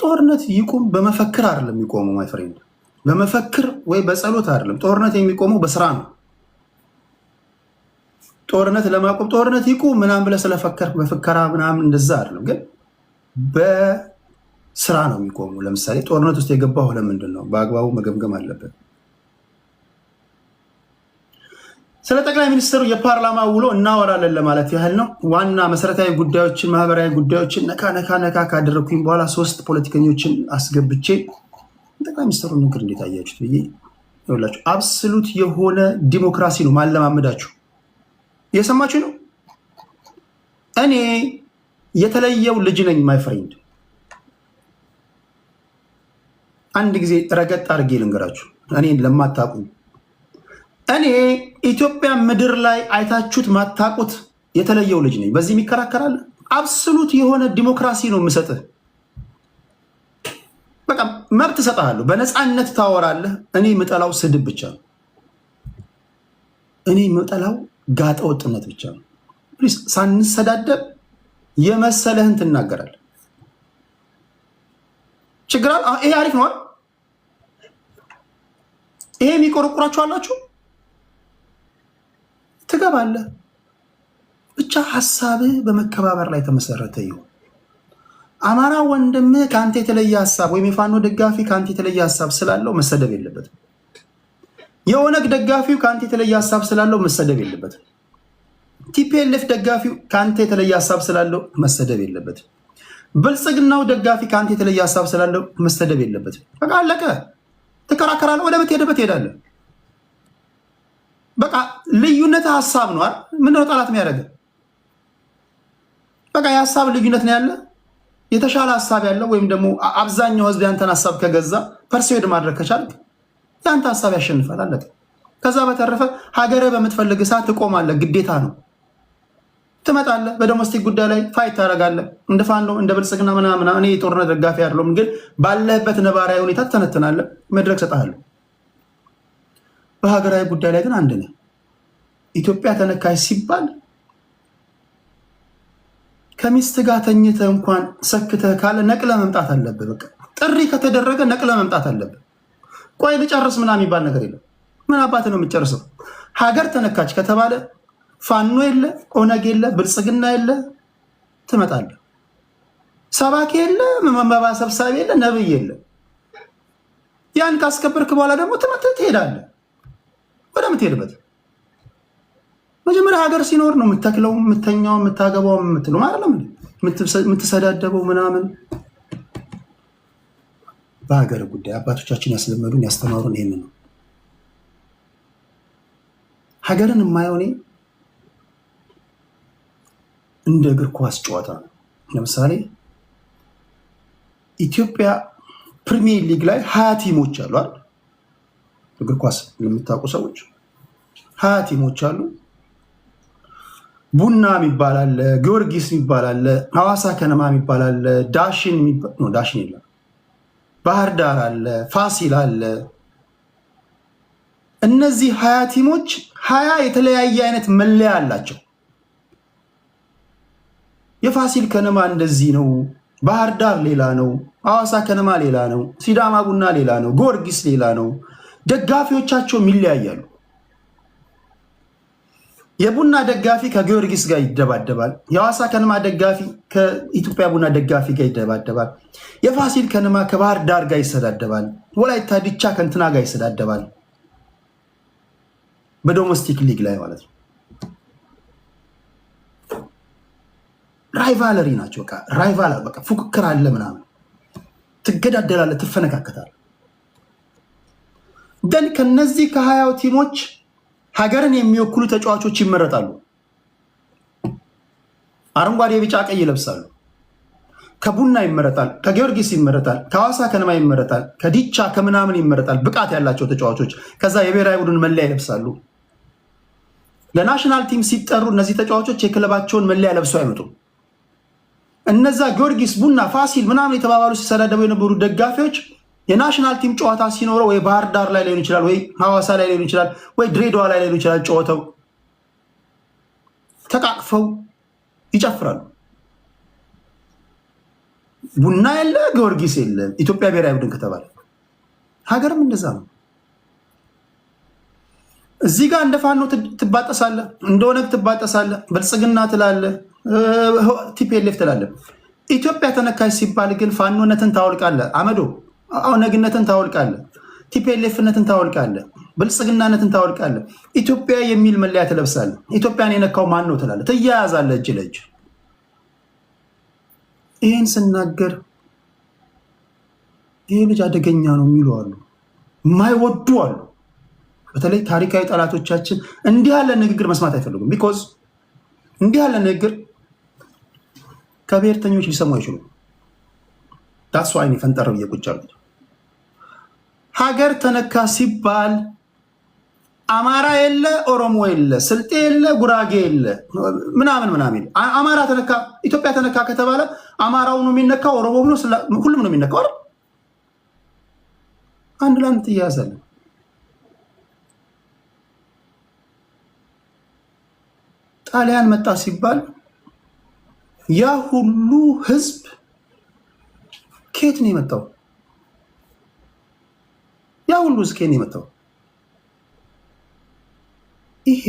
ጦርነት ይቁም በመፈክር አይደለም የሚቆመው ማይ ፍሬንድ፣ በመፈክር ወይ በጸሎት አይደለም። ጦርነት የሚቆመው በስራ ነው። ጦርነት ለማቆም ጦርነት ይቁም ምናምን ብለህ ስለፈከርክ በፍከራ ምናምን እንደዛ አይደለም፣ ግን በስራ ነው የሚቆሙ። ለምሳሌ ጦርነት ውስጥ የገባው ለምንድን ነው? በአግባቡ መገምገም አለበት። ስለ ጠቅላይ ሚኒስትሩ የፓርላማ ውሎ እናወራለን ለማለት ያህል ነው። ዋና መሰረታዊ ጉዳዮችን ማህበራዊ ጉዳዮችን ነካ ካደረግኩኝ በኋላ 3 ፖለቲከኞችን አስገብቼ ጠቅላይ ሚኒስትሩን ንግር እንዴት አያችሁት ብዬ ይኸውላችሁ፣ አብሶሉት የሆነ ዲሞክራሲ ነው ማለማመዳችሁ። እየሰማችሁ ነው። እኔ የተለየው ልጅ ነኝ ማይ ፍሬንድ። አንድ ጊዜ ረገጥ አድርጌ ልንገራችሁ፣ እኔን ለማታውቁኝ፣ እኔ ኢትዮጵያ ምድር ላይ አይታችሁት ማታውቁት የተለየው ልጅ ነኝ። በዚህ የሚከራከራል? አብሶሉት የሆነ ዲሞክራሲ ነው የምሰጥህ። በቃ መብት እሰጥሃለሁ። በነፃነት ታወራለህ። እኔ የምጠላው ስድብ ብቻ ነው። እኔ የምጠላው ጋጠ ወጥነት ብቻ ነው። ፕሊዝ ሳንሰዳደብ የመሰለህን ትናገራለህ። ችግር አለ? ይሄ አሪፍ ነው። ይሄ የሚቆረቁራችሁ አላችሁ፣ ትገባለህ። ብቻ ሐሳብህ በመከባበር ላይ ተመሰረተ ይሁን። አማራ ወንድምህ ከአንተ የተለየ ሐሳብ ወይም የፋኖ ደጋፊ ከአንተ የተለየ ሐሳብ ስላለው መሰደብ የለበትም። የኦነግ ደጋፊው ከአንተ የተለየ ሐሳብ ስላለው መሰደብ የለበትም። ቲፒኤልኤፍ ደጋፊው ከአንተ የተለየ ሐሳብ ስላለው መሰደብ የለበትም። ብልጽግናው ደጋፊ ከአንተ የተለየ ሐሳብ ስላለው መሰደብ የለበትም። በቃ አለቀ። ትከራከራለህ፣ ወደ ምትሄድበት ትሄዳለህ። በቃ ልዩነት ሐሳብ ነው አይደል? ምንድነው ጠላት የሚያደርገው? በቃ የሐሳብ ልዩነት ነው ያለ። የተሻለ ሐሳብ ያለው ወይም ደግሞ አብዛኛው ህዝብ ያንተን ሐሳብ ከገዛ ፐርሲዌድ ማድረግ ከቻልክ ያንተ ሐሳብ ያሸንፋል። አለቀ። ከዛ በተረፈ ሀገርህ በምትፈልግ ሰዓት ትቆማለህ። ግዴታ ነው። ትመጣለህ። በዶሜስቲክ ጉዳይ ላይ ፋይት ታደርጋለህ። እንደ ፋኖ እንደ ብልጽግና ምናምን። እኔ የጦርነት ደጋፊ አይደለሁም፣ ግን ባለህበት ነባራዊ ሁኔታ ትተነትናለህ። መድረክ ሰጥሃለሁ። በሀገራዊ ጉዳይ ላይ ግን አንድ ነህ። ኢትዮጵያ ተነካሽ ሲባል ከሚስት ጋር ተኝተህ እንኳን ሰክተህ ካለ ነቅለ መምጣት አለብህ። በቃ ጥሪ ከተደረገ ነቅለ መምጣት አለብህ። ቆይ ልጨርስ ምናምን የሚባል ነገር የለም። ምን አባት ነው የምትጨርሰው? ሀገር ተነካች ከተባለ ፋኖ የለ፣ ኦነግ የለ፣ ብልጽግና የለ፣ ትመጣለህ። ሰባኪ የለ፣ መመባ ሰብሳቢ የለ፣ ነብይ የለ። ያን ካስከበርክ በኋላ ደግሞ ትሄዳለህ ወደ ምትሄድበት። መጀመሪያ ሀገር ሲኖር ነው የምትተክለው፣ የምተኛው፣ የምታገባው፣ የምትለው አይደለም የምትሰዳደበው ምናምን። በሀገር ጉዳይ አባቶቻችን ያስለመዱን ያስተማሩን ይሄንን ነው። ሀገርን የማየው እኔ እንደ እግር ኳስ ጨዋታ ነው። ለምሳሌ ኢትዮጵያ ፕሪሚየር ሊግ ላይ 20 ቲሞች አሉ አይደል? እግር ኳስ ለምታውቁ ሰዎች 20 ቲሞች አሉ። ቡና የሚባል አለ፣ ጊዮርጊስ የሚባል አለ፣ ሐዋሳ ከነማ የሚባል አለ፣ ዳሽን የለም፣ ባህር ዳር አለ፣ ፋሲል አለ። እነዚህ 20 ቲሞች 20 የተለያየ አይነት መለያ አላቸው። የፋሲል ከነማ እንደዚህ ነው፣ ባህር ዳር ሌላ ነው፣ ሐዋሳ ከነማ ሌላ ነው፣ ሲዳማ ቡና ሌላ ነው፣ ጊዮርጊስ ሌላ ነው። ደጋፊዎቻቸውም ይለያያሉ። የቡና ደጋፊ ከጊዮርጊስ ጋር ይደባደባል። የሐዋሳ ከነማ ደጋፊ ከኢትዮጵያ ቡና ደጋፊ ጋር ይደባደባል። የፋሲል ከነማ ከባህር ዳር ጋር ይሰዳደባል። ወላይታ ዲቻ ከእንትና ጋር ይሰዳደባል። በዶሜስቲክ ሊግ ላይ ማለት ነው። ራይቫለሪ ናቸው። በቃ ፉክክር አለ ምናምን፣ ትገዳደላለህ፣ ትፈነካከታለህ። ግን ከነዚህ ከ20 ቲሞች ሀገርን የሚወክሉ ተጫዋቾች ይመረጣሉ። አረንጓዴ፣ ቢጫ፣ ቀይ ይለብሳሉ። ከቡና ይመረጣል፣ ከጊዮርጊስ ይመረጣል፣ ከሐዋሳ ከነማ ይመረጣል፣ ከዲቻ ከምናምን ይመረጣል። ብቃት ያላቸው ተጫዋቾች ከዛ የብሔራዊ ቡድን መለያ ይለብሳሉ። ለናሽናል ቲም ሲጠሩ እነዚህ ተጫዋቾች የክለባቸውን መለያ ለብሰው አይመጡም። እነዛ ጊዮርጊስ፣ ቡና፣ ፋሲል ምናምን የተባባሉ ሲሰዳደቡ የነበሩ ደጋፊዎች የናሽናል ቲም ጨዋታ ሲኖረው ወይ ባህር ዳር ላይ ሊሆን ይችላል፣ ወይ ሐዋሳ ላይ ሊሆን ይችላል፣ ወይ ድሬዳዋ ላይ ሊሆን ይችላል። ጨዋታው ተቃቅፈው ይጨፍራሉ። ቡና የለ፣ ጊዮርጊስ የለ፣ ኢትዮጵያ ብሔራዊ ቡድን ከተባለ ሀገርም እንደዛ ነው። እዚህ ጋር እንደ ፋኖ ትባጠሳለህ፣ እንደ ኦነግ ትባጠሳለህ፣ ብልጽግና ትላለህ፣ ቲፒኤልኤፍ ትላለህ። ኢትዮጵያ ተነካሽ ሲባል ግን ፋኖነትን ታወልቃለህ፣ አመዶ ኦነግነትን ታወልቃለህ፣ ቲፒኤልኤፍነትን ታወልቃለህ፣ ብልጽግናነትን ታወልቃለህ። ኢትዮጵያ የሚል መለያ ትለብሳለህ። ኢትዮጵያን የነካው ማን ነው ትላለህ፣ ትያያዛለህ እጅ ለእጅ። ይህን ስናገር ይህ ልጅ አደገኛ ነው የሚሉ አሉ፣ የማይወዱ አሉ። በተለይ ታሪካዊ ጠላቶቻችን እንዲህ ያለ ንግግር መስማት አይፈልጉም። ቢኮዝ እንዲህ ያለ ንግግር ከብሔርተኞች ሊሰሙ አይችሉም። ዳስ ዋይ እኔ ፈንጠር ብዬ ቁጭ አልኩት። ሀገር ተነካ ሲባል አማራ የለ፣ ኦሮሞ የለ፣ ስልጤ የለ፣ ጉራጌ የለ፣ ምናምን የለ። አማራ ተነካ፣ ኢትዮጵያ ተነካ ከተባለ አማራው ነው የሚነካው፣ ኦሮሞ ነው፣ ሁሉም ነው የሚነካው አይደል? አንድ ላንድ ትያዛለን። ጣሊያን መጣ ሲባል ያ ሁሉ ህዝብ ከየት ነው የመጣው? ያ ሁሉ ህዝብ ከየት ነው የመጣው? ይሄ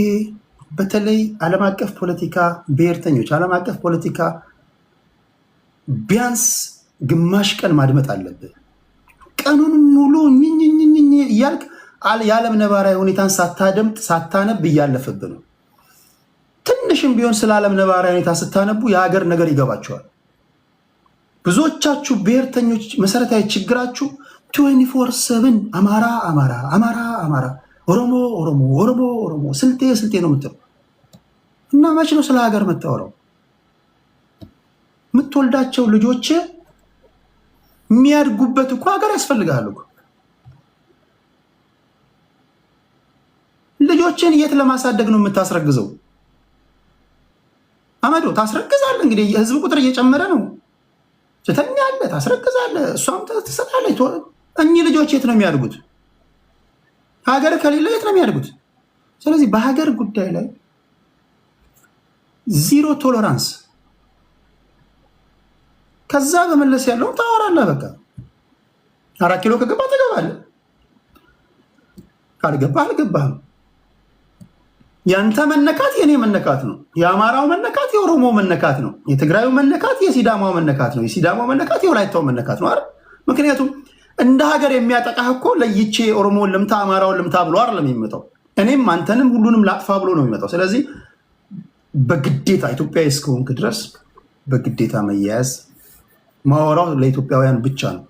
በተለይ ዓለም አቀፍ ፖለቲካ ብሔርተኞች፣ ዓለም አቀፍ ፖለቲካ ቢያንስ ግማሽ ቀን ማድመጥ አለብህ። ቀኑን ሙሉ ኝኝኝኝ እያልክ የዓለም ነባራዊ ሁኔታን ሳታደምጥ ሳታነብ እያለፈብህ ነው። ትንሽም ቢሆን ስለ ዓለም ነባራዊ ሁኔታ ስታነቡ የሀገር ነገር ይገባቸዋል። ብዙዎቻችሁ ብሔርተኞች መሰረታዊ ችግራችሁ 24/7 አማራ አማራ አማራ አማራ፣ ኦሮሞ ኦሮሞ ኦሮሞ ኦሮሞ፣ ስልጤ ስልጤ ነው የምትለው እና መች ነው ስለ ሀገር የምታወራው? የምትወልዳቸው ልጆች የሚያድጉበት እኮ ሀገር ያስፈልጋል እኮ። ልጆችን የት ለማሳደግ ነው የምታስረግዘው? አመዶ ታስረግዛለህ። እንግዲህ የህዝብ ቁጥር እየጨመረ ነው። ትተኛለህ፣ ታስረግዛለህ፣ እሷም ትሰጣለች። እኚህ ልጆች የት ነው የሚያድጉት? ሀገር ከሌለ የት ነው የሚያድጉት? ስለዚህ በሀገር ጉዳይ ላይ ዚሮ ቶለራንስ። ከዛ በመለስ ያለው ታወራለህ። በቃ 4 ኪሎ ከገባ ትገባለህ፣ ካልገባ አልገባህም። ያንተ መነካት የኔ መነካት ነው። የአማራው መነካት የኦሮሞ መነካት ነው። የትግራዩ መነካት የሲዳማው መነካት ነው። የሲዳማው መነካት የወላይታው መነካት ነው አይደል? ምክንያቱም እንደ ሀገር የሚያጠቃህ እኮ ለይቼ ኦሮሞውን ልምታ አማራውን ልምታ ብሎ አይደለም የሚመጣው። እኔም አንተንም ሁሉንም ላጥፋ ብሎ ነው የሚመጣው። ስለዚህ በግዴታ ኢትዮጵያዊ እስከሆንክ ድረስ በግዴታ መያያዝ። ማወራው ለኢትዮጵያውያን ብቻ ነው።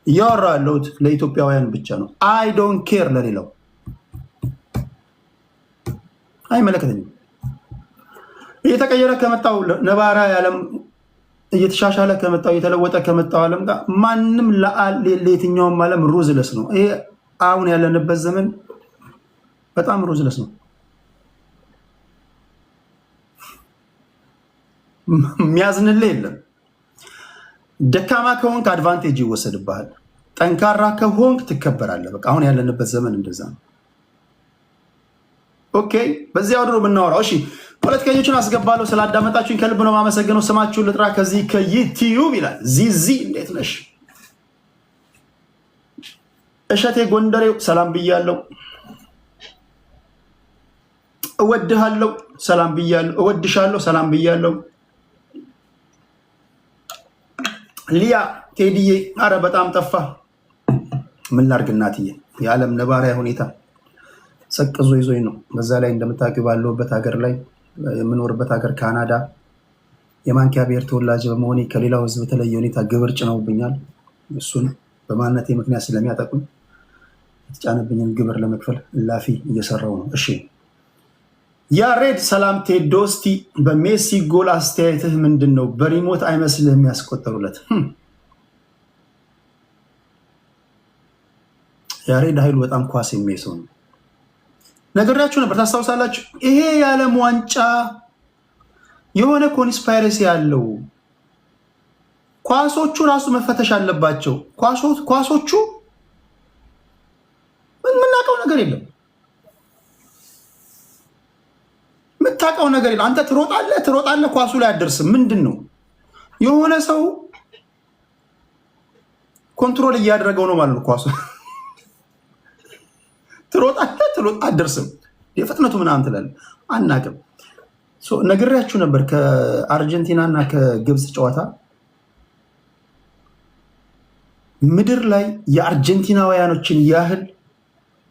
እያወራ ያለሁት ለኢትዮጵያውያን ብቻ ነው። አይ ዶንት ኬር ለሌላው አይመለከተኝም። እየተቀየረ ከመጣው ነባራዊ ዓለም እየተሻሻለ ከመጣው እየተለወጠ ከመጣው ዓለም ጋር ማንም ለየትኛውም ዓለም ሩዝለስ ነው። ይሄ አሁን ያለንበት ዘመን በጣም ሩዝለስ ነው። የሚያዝንልህ የለም። ደካማ ከሆንክ አድቫንቴጅ ይወሰድብሃል። ጠንካራ ከሆንክ ትከበራለህ። በቃ አሁን ያለንበት ዘመን እንደዛ ነው። ኦኬ፣ በዚህ አውድ ነው የምናወራው። እሺ፣ ፖለቲከኞችን አስገባለሁ። ስላዳመጣችሁኝ ከልብ ነው የማመሰግነው። ስማችሁን ልጥራ ከዚህ ከዩቲዩብ ይላል። ዚዚ እንዴት ነሽ? እሸቴ ጎንደሬው ሰላም ብያለሁ። እወድሃለሁ ሰላም ብያለሁ። እወድሻለሁ ሰላም ብያለሁ። ሊያ ቴዲዬ፣ አረ በጣም ጠፋ። ምን ላድርግ እናትዬ፣ የዓለም ነባራዊ ሁኔታ ሰቅዞ ይዞኝ ነው። በዛ ላይ እንደምታውቂው ባለሁበት ሀገር ላይ የምኖርበት ሀገር ካናዳ የማንኪያ ብሔር ተወላጅ በመሆኔ ከሌላው ሕዝብ በተለየ ሁኔታ ግብር ጭነውብኛል። እሱን በማንነቴ ምክንያት ስለሚያጠቁኝ የተጫነብኝን ግብር ለመክፈል እላፊ እየሰራው ነው። እሺ ያሬድ ሰላም ቴዶ፣ እስቲ በሜሲ ጎል አስተያየትህ ምንድን ነው? በሪሞት አይመስልህ የሚያስቆጠሩለት? ያሬድ ኃይሉ በጣም ኳስ የሚያይ ሰው ነው። ነገራችሁ ነበር፣ ታስታውሳላችሁ? ይሄ የዓለም ዋንጫ የሆነ ኮንስፓይረሲ ያለው፣ ኳሶቹ ራሱ መፈተሽ አለባቸው። ኳሶቹ የምናውቀው ነገር የለም፣ የምታውቀው ነገር የለም። አንተ ትሮጣለህ፣ ኳሱ ላይ አትደርስም። ምንድን ነው? የሆነ ሰው ኮንትሮል እያደረገው ነው ማለት ነው። ኳሱ ትሮጣለህ፣ አትደርስም። የፍጥነቱ ምናምን ትላለህ፣ አናውቅም። ነግሬያችሁ ነበር ከአርጀንቲና እና ከግብፅ ጨዋታ ምድር ላይ የአርጀንቲናውያኖችን ያህል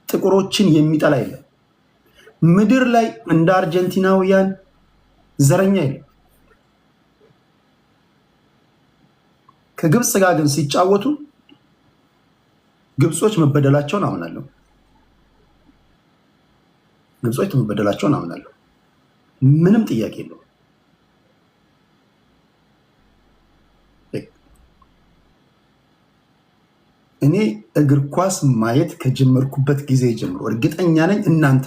ጥቁሮችን የሚጠላ የለም። ምድር ላይ እንደ አርጀንቲናውያን ዘረኛ የለም። ከግብፅ ጋር ግን ሲጫወቱ ግብጾች መበደላቸውን አምናለሁ። ግብጾች መበደላቸውን አምናለሁ። ምንም ጥያቄ የለውም። እኔ እግር ኳስ ማየት ከጀመርኩበት ጊዜ ጀምሮ እርግጠኛ ነኝ እናንተ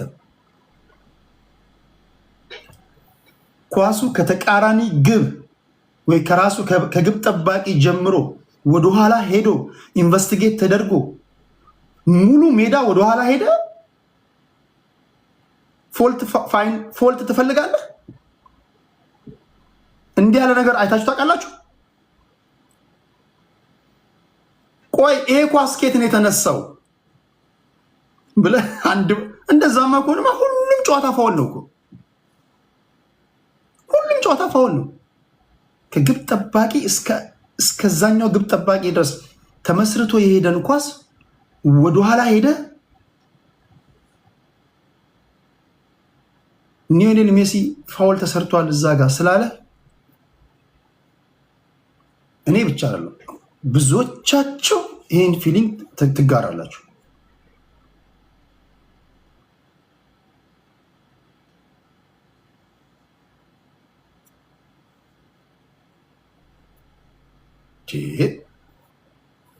ኳሱ ከተቃራኒ ግብ ወይ ከራሱ ከግብ ጠባቂ ጀምሮ ወደኋላ ሄዶ ኢንቨስቲጌት ተደርጎ ሙሉ ሜዳ ወደኋላ ሄደ ፎልት ትፈልጋለህ? እንዲህ ያለ ነገር አይታችሁ ታውቃላችሁ? ቆይ ይሄ ኳስ ከየት ነው የተነሳው ብለህ እንደዛማ ከሆነማ ሁሉም ጨዋታ ፋውል ነው እኮ። ሁሉም ጨዋታ ፋውል ነው። ከግብ ጠባቂ እስከዛኛው ግብ ጠባቂ ድረስ ተመስርቶ የሄደን ኳስ ወደኋላ ሄደ ሊዮኔል ሜሲ ፋውል ተሰርቷል እዛ ጋር ስላለ እኔ ብቻ አይደለም ብዙዎቻችሁ ይህን ፊሊንግ ትጋራላችሁ።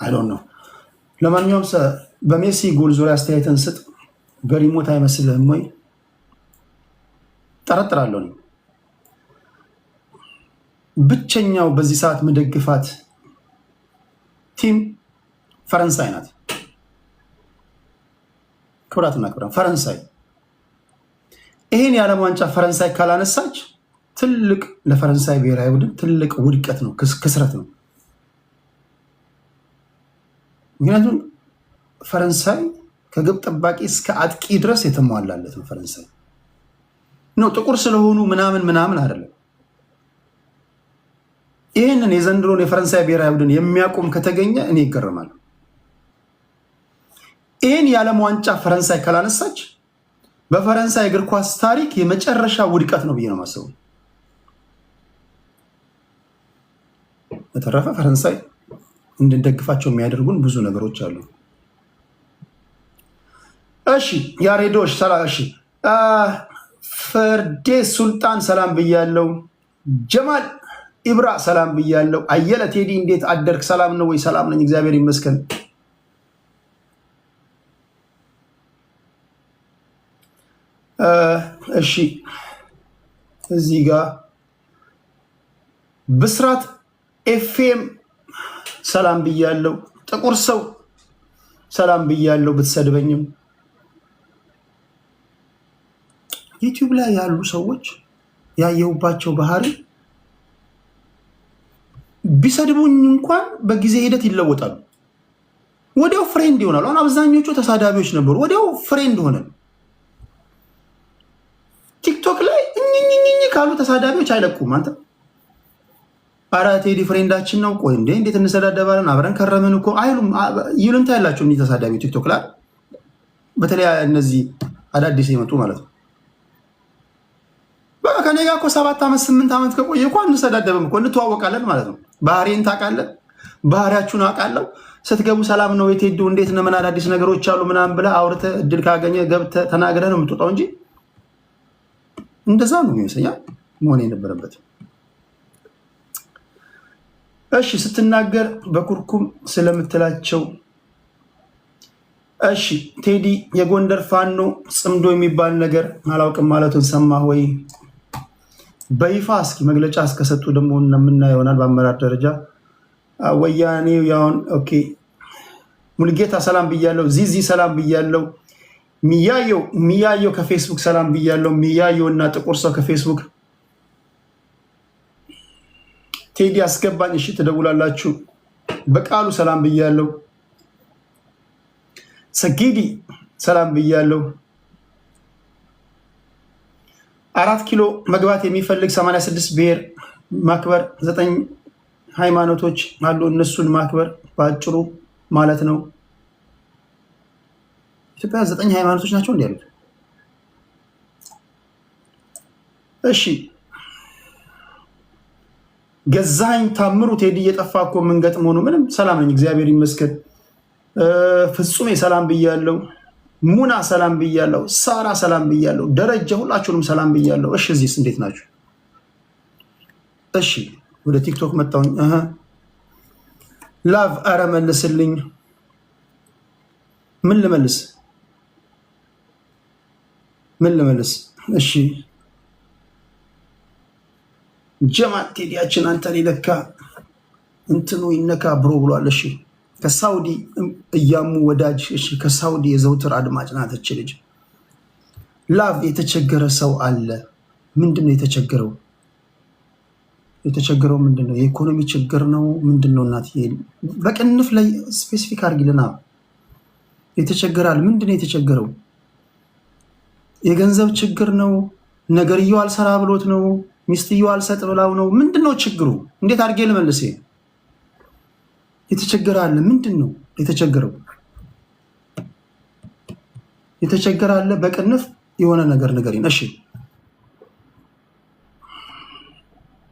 አይ ዶንት ኖ። ለማንኛውም በሜሲ ጎል ዙሪያ አስተያየትን ስጥ። በሪሞት አይመስልህም ወይ? ጠረጥራለሁ። ብቸኛው በዚህ ሰዓት መደግፋት ቲም ፈረንሳይ ናት። ክብራትና ክብራት ፈረንሳይ ይሄን የዓለም ዋንጫ ፈረንሳይ ካላነሳች ትልቅ ለፈረንሳይ ብሔራዊ ቡድን ትልቅ ውድቀት ነው፣ ክስረት ነው። ምክንያቱም ፈረንሳይ ከግብ ጠባቂ እስከ አጥቂ ድረስ የተሟላለት ነው። ፈረንሳይ ነው ጥቁር ስለሆኑ ምናምን አይደለም። ይህንን የዘንድሮን የፈረንሳይ ብሔራዊ ቡድን የሚያቆም ከተገኘ እኔ ይገረማል። ይህን የዓለም ዋንጫ ፈረንሳይ ካላነሳች በፈረንሳይ እግር ኳስ ታሪክ የመጨረሻ ውድቀት ነው ብዬ ነው የማስበው። በተረፈ ፈረንሳይ እንድንደግፋቸው የሚያደርጉን ብዙ ነገሮች አሉ። እሺ ያሬዶሽ ሰላም። እሺ ፈርዴ ሱልጣን ሰላም ብያለው። ጀማል ኢብራ ሰላም ብያለው። አየለ ቴዲ እንዴት አደርክ? ሰላም ነው ወይ? ሰላም ነኝ እግዚአብሔር ይመስገን። እሺ እዚህ ጋር ብስራት ኤፍኤም ሰላም ብያለው። ጥቁር ሰው ሰላም ብያለው። ብትሰድበኝም ዩቲዩብ ላይ ያሉ ሰዎች ያየሁባቸው ባህሪ ቢሰድቡኝ እንኳን በጊዜ ሂደት ይለወጣሉ። ወዲያው ፍሬንድ ይሆናሉ። አሁን አብዛኞቹ ተሳዳቢዎች ነበሩ፣ ወዲያው ፍሬንድ ሆነን። ቲክቶክ ላይ እኝኝኝ ካሉ ተሳዳቢዎች አይለቁም። አንተ ኧረ ቴዲ ፍሬንዳችን ነው፣ ቆይ እንዴት እንሰዳደባለን? አብረን ከረምን እኮ አይሉም። ይሉንታ ያላቸው እኒህ ተሳዳቢ ቲክቶክ ላይ በተለይ እነዚህ አዳዲስ የመጡ ማለት ነው። ከኔ ጋር እኮ 7 ዓመት 8 ዓመት ከቆየ እኮ እንሰዳደብም እኮ እንተዋወቃለን ማለት ነው። ባህሪን ታውቃለህ፣ ባህሪያችሁን አውቃለሁ። ስትገቡ ሰላም ነው የቴዱ እንዴት ነው ምን አዳዲስ ነገሮች አሉ ምናምን ብለህ አውርተህ እድል ካገኘ ገብተህ ተናግረህ ነው የምትወጣው እንጂ እንደዛ ነው የሚመስለኝ መሆን የነበረበት። እሺ ስትናገር በኩርኩም ስለምትላቸው እሺ ቴዲ የጎንደር ፋኖ ጽምዶ የሚባል ነገር አላውቅም ማለቱን ሰማህ ወይ? በይፋ እስኪ መግለጫ እስከሰጡ ደግሞ የምናየው ይሆናል። በአመራር ደረጃ ወያኔው ያውን ኦኬ። ሙልጌታ ሰላም ብያለው። ዚዚ ሰላም ብያለው። ሚያየው ከፌስቡክ ሰላም ብያለው። ሚያየው እና ጥቁር ሰው ከፌስቡክ ቴዲ አስገባኝ። እሺ ትደውላላችሁ። በቃሉ ሰላም ብያለው። ሰጊዲ ሰላም ብያለው። 4 ኪሎ መግባት የሚፈልግ 86 ብሔር ማክበር 9 ሃይማኖቶች አሉ። እነሱን ማክበር በአጭሩ ማለት ነው። ኢትዮጵያ 9 ሃይማኖቶች ናቸው እንዴ ያሉት? እሺ ገዛኝ ታምሩ ቴዲ እየጠፋ እኮ የምንገጥም ሆኖ ምንም ሰላም ነኝ እግዚአብሔር ይመስገን። ፍጹሜ ሰላም ብያለው። ሙና ሰላም ብያለው። ሳራ ሰላም ብያለው። ደረጃ ሁላችሁንም ሰላም ብያለው። እሺ እዚህስ እንዴት ናችሁ? እሺ ወደ ቲክቶክ መጣሁኝ። ላቭ አረ መልስልኝ። ምን ልመልስ? እሺ ጀማል ቴዲያችን አንተ ሊለካ እንትኑ ይነካ ብሮ ብሏል። እሺ ከሳውዲ እያሙ ወዳጅ፣ እሺ ከሳውዲ የዘውትር አድማጭ ናት እች ልጅ። ላቭ የተቸገረ ሰው አለ። ምንድን ነው የተቸገረው? የተቸገረው ምንድን ነው? የኢኮኖሚ ችግር ነው ምንድን ነው? እናት በቅንፍ ላይ ስፔሲፊክ አድርጊልና የተቸገራል። ምንድን ነው የተቸገረው? የገንዘብ ችግር ነው? ነገርየው አልሰራ ብሎት ነው? ሚስትየው አልሰጥ ብላው ነው? ምንድን ነው ችግሩ? እንዴት አድርጌ ልመልስ? የተቸገራለ ምንድን ነው የተቸገረው? የተቸገራለ በቅንፍ የሆነ ነገር እሺ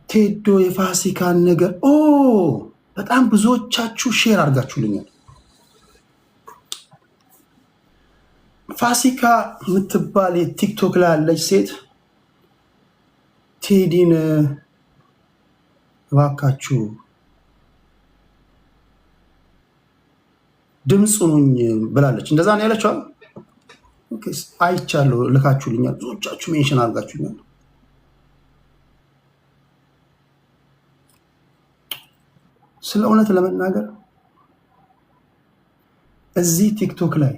ቴዶ የፋሲካን ነገር በጣም ብዙዎቻችሁ ሼር አድርጋችሁልኛል። ፋሲካ የምትባል የቲክቶክ ላይ ያለች ሴት ቴዲን እባካችሁ ድምፁ ነኝ ብላለች። እንደዛ ነው ያለችው። አይቻለሁ፣ ልካችሁልኛል። ብዙዎቻችሁ ሜንሽን አድርጋችሁኛል። ስለ እውነት ለመናገር እዚህ ቲክቶክ ላይ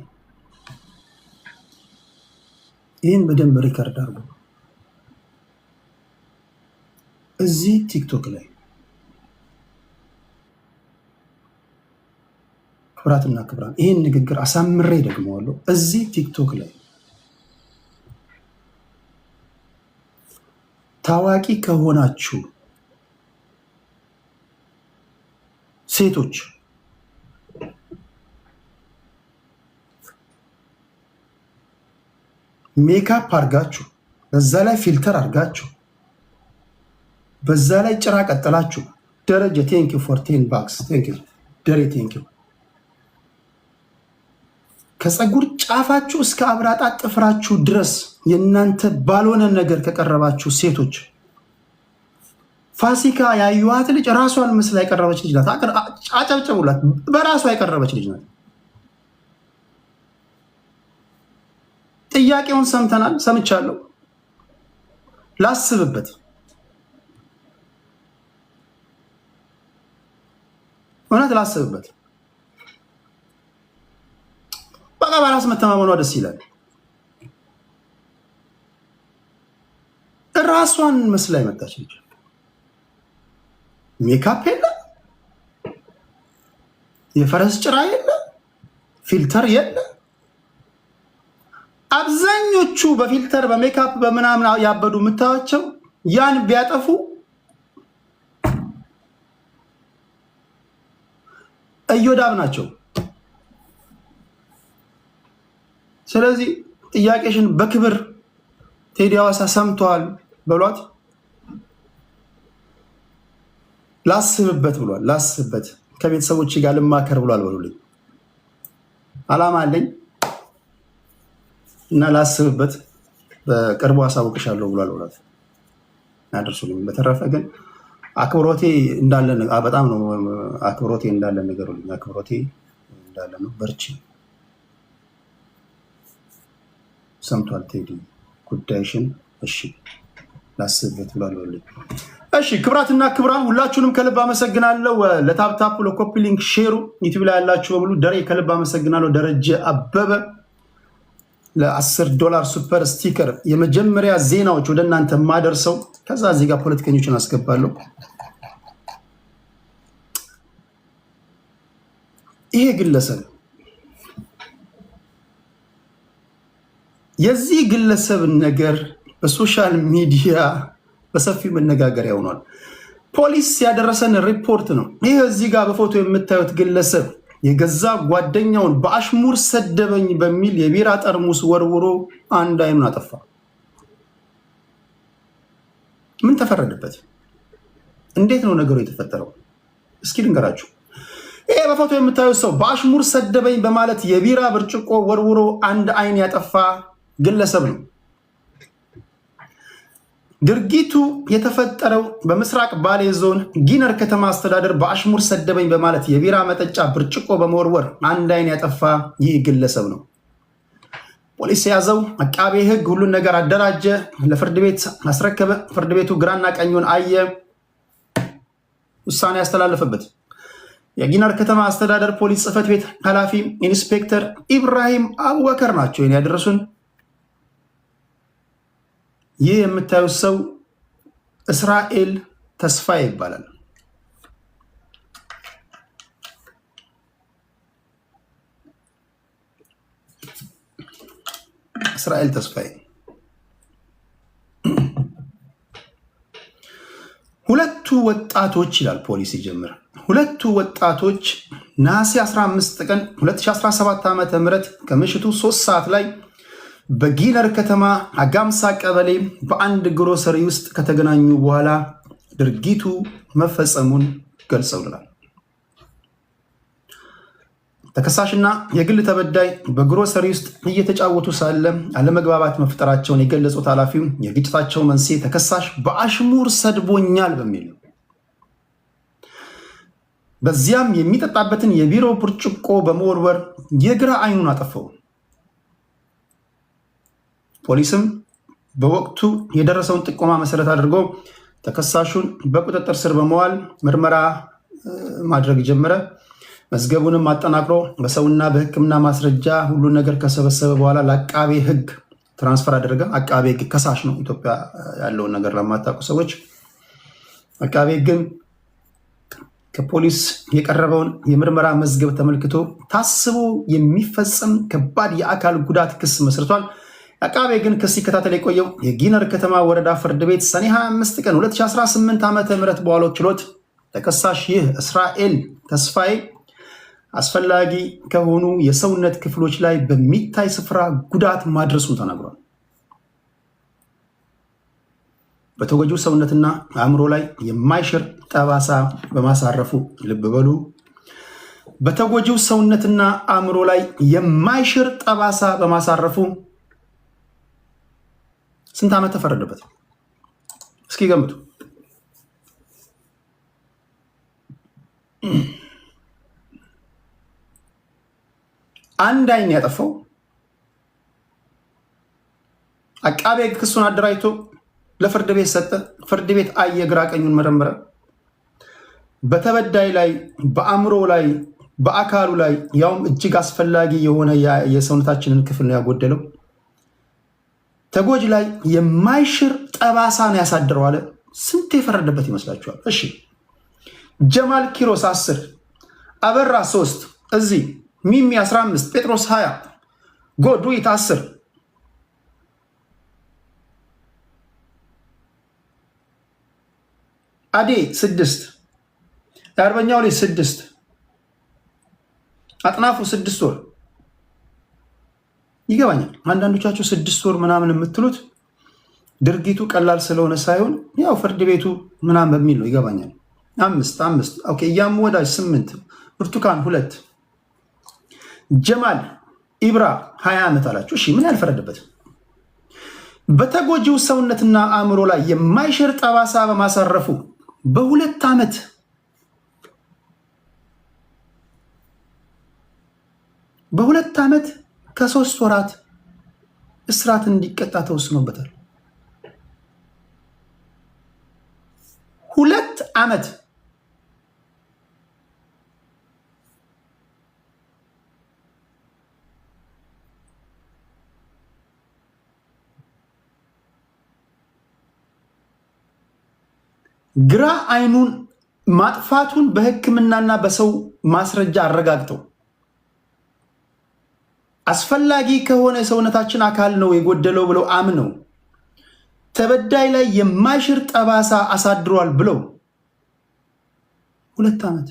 ይህን በደንብ ሪከርድ አድርጉ። እዚህ ቲክቶክ ላይ ክብራትና ክብራን ይህን ንግግር አሳምሬ ደግመዋለሁ። እዚህ ቲክቶክ ላይ ታዋቂ ከሆናችሁ ሴቶች ሜካፕ አርጋችሁ በዛ ላይ ፊልተር አርጋችሁ በዛ ላይ ጭራ ቀጥላችሁ ደረጀ ቴንኪ ፎር 10 ባክስ ቴንኪ ደሬ ቴንኪ ከፀጉር ጫፋችሁ እስከ አብራጣ ጥፍራችሁ ድረስ የእናንተ ባልሆነ ነገር ከቀረባችሁ ሴቶች ፋሲካ ያዩዋት ልጅ ራሷን መስላ የቀረበች ልጅ ናት። አጨብጭቡላት። በራሷ የቀረበች ልጅ ናት። ጥያቄውን ሰምተናል፣ ሰምቻለሁ። ላስብበት። እውነት ላስብበት። በቃ በራስ መተማመኗ ደስ ይላል። ራሷን መስላ የመጣች ልጅ ሜካፕ የለ፣ የፈረስ ጭራ የለ፣ ፊልተር የለ። አብዛኞቹ በፊልተር በሜካፕ በምናምን ያበዱ የምታዩቸው ያን ቢያጠፉ እዮዳብ ናቸው። ስለዚህ ጥያቄሽን በክብር ቴዲ አዋሳ ሰምተዋል በሏት። ላስብበት ብሏል። ላስብበት ከቤተሰቦች ጋር ልማከር ብሏል በሉልኝ። አላማ አለኝ እና ላስብበት በቅርቡ አሳውቅሻለሁ ብሏል ብሏት ያደርሱልኝ። በተረፈ ግን አክብሮቴ እንዳለ በጣም ነው አክብሮቴ እንዳለ ነገሩልኝ። አክብሮቴ እንዳለ ነው። በርቺ። ሰምቷል ቴዲ ጉዳይሽን። እሺ ላስብበት ብሏል በሉልኝ። እሺ ክብራትና ክብራን ሁላችሁንም ከልብ አመሰግናለሁ። ለታፕታፑ ለኮፒ ሊንክ ሼሩ ዩቲዩብ ላይ ያላችሁ በሙሉ ደሬ ከልብ አመሰግናለሁ። ደረጀ አበበ $10 ሱፐር ስቲከር የመጀመሪያ ዜናዎች ወደ እናንተ ማደርሰው። ከዛ እዚህ ጋር ፖለቲከኞችን አስገባለሁ። ይሄ ግለሰብ የዚህ ግለሰብን ነገር በሶሻል ሚዲያ በሰፊው መነጋገሪያ ሆኗል። ፖሊስ ያደረሰን ሪፖርት ነው። ይህ እዚህ ጋር በፎቶ የምታዩት ግለሰብ የገዛ ጓደኛውን በአሽሙር ሰደበኝ በሚል የቢራ ጠርሙስ ወርውሮ አንድ አይኑን አጠፋ። ምን ተፈረደበት? እንዴት ነው ነገሩ የተፈጠረው? እስኪ ልንገራችሁ። ይሄ በፎቶ የምታዩት ሰው በአሽሙር ሰደበኝ በማለት የቢራ ብርጭቆ ወርውሮ አንድ አይን ያጠፋ ግለሰብ ነው። ድርጊቱ የተፈጠረው በምስራቅ ባሌ ዞን ጊነር ከተማ አስተዳደር በአሽሙር ሰደበኝ በማለት የቢራ መጠጫ ብርጭቆ በመወርወር አንድ አይን ያጠፋ ይህ ግለሰብ ነው። ፖሊስ የያዘው አቃቤ ሕግ ሁሉን ነገር አደራጀ፣ ለፍርድ ቤት አስረከበ። ፍርድ ቤቱ ግራና ቀኙን አየ፣ ውሳኔ ያስተላለፈበት። የጊነር ከተማ አስተዳደር ፖሊስ ጽሕፈት ቤት ኃላፊ ኢንስፔክተር ኢብራሂም አቡበከር ናቸው ይህን ያደረሱን። ይህ የምታዩት ሰው እስራኤል ተስፋዬ ይባላል። እስራኤል ተስፋዬ ሁለቱ ወጣቶች ይላል ፖሊስ ይጀምር። ሁለቱ ወጣቶች ነሐሴ 15 ቀን 2017 ዓ.ም ከምሽቱ 3 ሰዓት ላይ በጊነር ከተማ አጋምሳ ቀበሌ በአንድ ግሮሰሪ ውስጥ ከተገናኙ በኋላ ድርጊቱ መፈጸሙን ገልጸውልናል። ተከሳሽና የግል ተበዳይ በግሮሰሪ ውስጥ እየተጫወቱ ሳለ አለመግባባት መፍጠራቸውን የገለጹት ኃላፊው የግጭታቸው መንስኤ ተከሳሽ በአሽሙር ሰድቦኛል በሚል ነው። በዚያም የሚጠጣበትን የቢሮ ብርጭቆ በመወርወር የግራ አይኑን አጠፋው። ፖሊስም በወቅቱ የደረሰውን ጥቆማ መሰረት አድርጎ ተከሳሹን በቁጥጥር ስር በመዋል ምርመራ ማድረግ ጀመረ። መዝገቡንም አጠናክሮ በሰውና በሕክምና ማስረጃ ሁሉን ነገር ከሰበሰበ በኋላ ለአቃቤ ሕግ ትራንስፈር አደረገ። አቃቤ ሕግ ከሳሽ ነው። ኢትዮጵያ ያለውን ነገር ለማታውቁ ሰዎች አቃቤ ሕግም ከፖሊስ የቀረበውን የምርመራ መዝገብ ተመልክቶ ታስቦ የሚፈጸም ከባድ የአካል ጉዳት ክስ መስርቷል። አቃቤ ሕግን ክስ ሲከታተል የቆየው የጊነር ከተማ ወረዳ ፍርድ ቤት ሰኔ 25 ቀን 2018 ዓ.ም በዋለው ችሎት ተከሳሽ ይህ እስራኤል ተስፋዬ አስፈላጊ ከሆኑ የሰውነት ክፍሎች ላይ በሚታይ ስፍራ ጉዳት ማድረሱን ተናግሯል። በተጎጂው ሰውነትና አእምሮ ላይ የማይሽር ጠባሳ በማሳረፉ ልብ በሉ። በተጎጂው ሰውነትና አእምሮ ላይ የማይሽር ጠባሳ በማሳረፉ ስንት ዓመት ተፈረደበት? እስኪ ገምቱ። አንድ አይን ያጠፋው አቃቤ ሕግ ክሱን አደራጅቶ ለፍርድ ቤት ሰጠ። ፍርድ ቤት አየ፣ ግራ ቀኙን መረመረ። በተበዳይ ላይ፣ በአእምሮ ላይ፣ በአካሉ ላይ ያውም እጅግ አስፈላጊ የሆነ የሰውነታችንን ክፍል ነው ያጎደለው። ተጎጂ ላይ የማይሽር ጠባሳ ነው ያሳደረው አለ። ስንት የፈረደበት ይመስላችኋል? እሺ ጀማል ኪሮስ 10፣ አበራ 3፣ እዚህ ሚሚ 15፣ ጴጥሮስ 20፣ ጎዱይት 10፣ አዴ 6፣ የአርበኛው ልጅ 6፣ አጥናፉ 6 ወር። ይገባኛል አንዳንዶቻችሁ 6 ወር ምናምን የምትሉት ድርጊቱ ቀላል ስለሆነ ሳይሆን ያው ፍርድ ቤቱ ምናምን በሚል ነው። ይገባኛል። 5 ኦኬ። እያሙ ወዳጅ 8፣ ብርቱካን 2፣ ጀማል ኢብራ 20 ዓመት አላችሁ። እሺ ምን ያልፈረደበት? በተጎጂው ሰውነትና አእምሮ ላይ የማይሽር ጠባሳ በማሳረፉ በ2 ዓመት ከ3 ወራት እስራት እንዲቀጣ ተወስኖበታል። 2 ዓመት ግራ አይኑን ማጥፋቱን በሕክምናና በሰው ማስረጃ አረጋግጠው አስፈላጊ ከሆነ የሰውነታችን አካል ነው የጎደለው ብለው አምነው ተበዳይ ላይ የማይሽር ጠባሳ አሳድሯል ብለው 2 ዓመት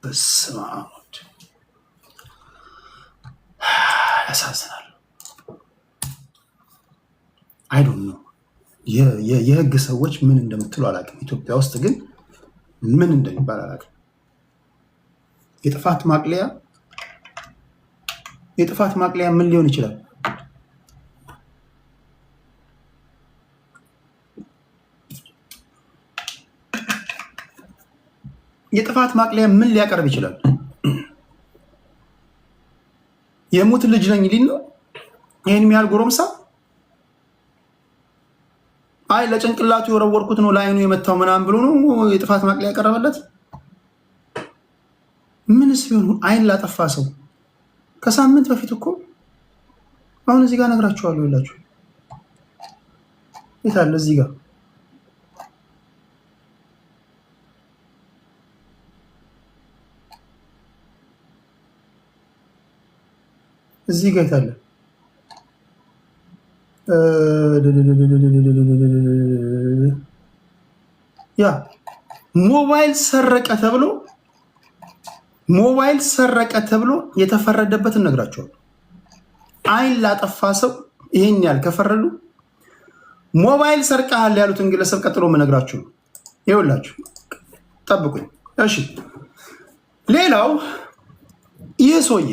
በስመ አብ ያሳዝናል። አይ ዶንት ኖ የህግ ሰዎች ምን እንደምትሉ አላውቅም። ኢትዮጵያ ውስጥ ግን ምን እንደሚባል አላውቅም። የጥፋት ማቅለያ ምን ሊሆን ይችላል? የጥፋት ማቅለያ ምን ሊያቀርብ ይችላል? የሙት ልጅ ነኝ ሊል ነው። ይሄን የሚያል ጎረምሳ አይ ለጭንቅላቱ የወረወርኩት ነው ለአይኑ የመታው ምናምን ብሎ ነው የጥፋት ማቅለያ ያቀረበለት። ምንስ ቢሆን አይን ላጠፋ ሰው ከሳምንት በፊት እኮ አሁን እዚህ ጋር ነግራችኋለሁ ይላችሁ ይታለ እዚህ ጋር እዚህ ጋር ይታለ ያ ሞባይል ሰረቀ ተብሎ የተፈረደበትን ነግራቸዋል። አይን ላጠፋ ሰው ይሄን ያህል ከፈረዱ ሞባይል ሰርቀሃል ያሉትን ግለሰብ ቀጥሎ መነግራችሁ ነው። ይኸውላችሁ ጠብቁኝ እሺ። ሌላው ይህ ሰውዬ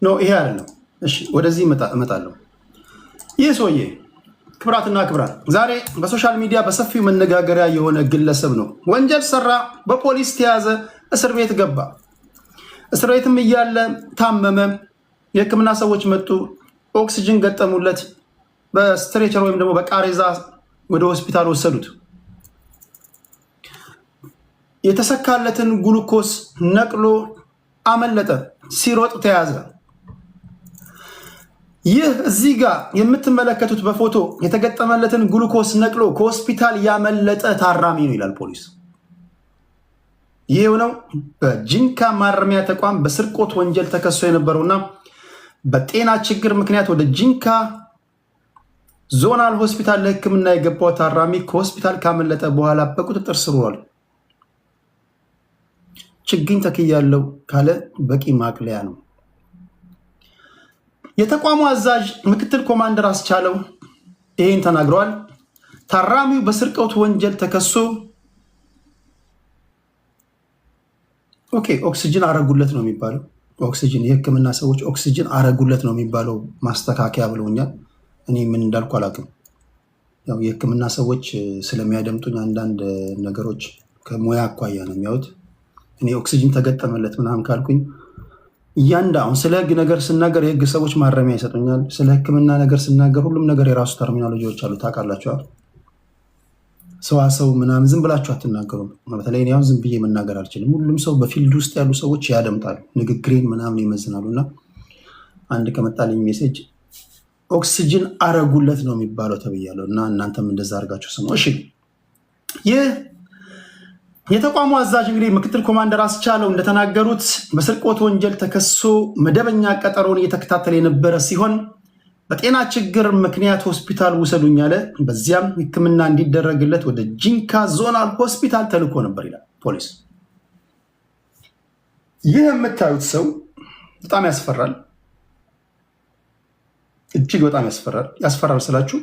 ነው ይሄ አይደለም። እሺ ወደዚህ እመጣለሁ። ይህ ሰውዬ ክብራትና ክብራት ዛሬ በሶሻል ሚዲያ በሰፊው መነጋገሪያ የሆነ ግለሰብ ነው። ወንጀል ሰራ፣ በፖሊስ ተያዘ፣ እስር ቤት ገባ። እስር ቤትም እያለ ታመመ። የሕክምና ሰዎች መጡ፣ ኦክሲጅን ገጠሙለት። በስትሬቸር ወይም ደግሞ በቃሬዛ ወደ ሆስፒታል ወሰዱት። የተሰካለትን ግሉኮስ ነቅሎ አመለጠ። ሲሮጥ ተያዘ። ይህ እዚህ ጋር የምትመለከቱት በፎቶ የተገጠመለትን ግሉኮስ ነቅሎ ከሆስፒታል ያመለጠ ታራሚ ነው ይላል ፖሊስ። ይህ የሆነው በጂንካ ማረሚያ ተቋም በስርቆት ወንጀል ተከሶ የነበረውና በጤና ችግር ምክንያት ወደ ጂንካ ዞናል ሆስፒታል ለሕክምና የገባው ታራሚ ከሆስፒታል ካመለጠ በኋላ በቁጥጥር ስር ውሏል። ችግኝ ተክያለሁ ካለ በቂ ማቅለያ ነው። የተቋሙ አዛዥ ምክትል ኮማንደር አስቻለው ይሄን ተናግረዋል። ታራሚው በስርቆት ወንጀል ተከሶ ኦክሲጅን አረጉለት ነው የሚባለው። ኦክሲጅን የህክምና ሰዎች ኦክሲጅን አረጉለት ነው የሚባለው። ማስተካከያ ብለውኛል። እኔ ምን እንዳልኩ አላውቅም። ያው የህክምና ሰዎች ስለሚያደምጡኝ አንዳንድ ነገሮች ከሙያ አኳያ ነው የሚያዩት። እኔ ኦክሲጅን ተገጠመለት ምናምን ካልኩኝ አሁን ስለ ህግ ነገር ስናገር የህግ ሰዎች ማረሚያ ይሰጡኛል። ስለ ህክምና ነገር ስናገር ሁሉም ነገር የራሱ ተርሚኖሎጂዎች አሉ። ታውቃላችኋል። ሰዋሰው ምናምን ዝም ብላችሁ አትናገሩም። በተለይ እኔ አሁን ዝም ብዬ መናገር አልችልም። ሁሉም ሰው በፊልድ ውስጥ ያሉ ሰዎች ያደምጣሉ፣ ንግግሬን ምናምን ይመዝናሉ። እና አንድ ከመጣልኝ ሜሴጅ ኦክሲጅን አረጉለት ነው የሚባለው ተብያለሁ። እና እናንተም እንደዛ አድርጋችሁ ስሙ እሺ። ይህ የተቋሙ አዛዥ እንግዲህ ምክትል ኮማንደር አስቻለው እንደተናገሩት በስርቆት ወንጀል ተከሶ መደበኛ ቀጠሮን እየተከታተለ የነበረ ሲሆን በጤና ችግር ምክንያት ሆስፒታል ውሰዱኝ አለ። በዚያም ሕክምና እንዲደረግለት ወደ ጂንካ ዞናል ሆስፒታል ተልኮ ነበር ይላል ፖሊስ። ይህ የምታዩት ሰው በጣም ያስፈራል፣ እጅግ በጣም ያስፈራል። ያስፈራል ስላችሁ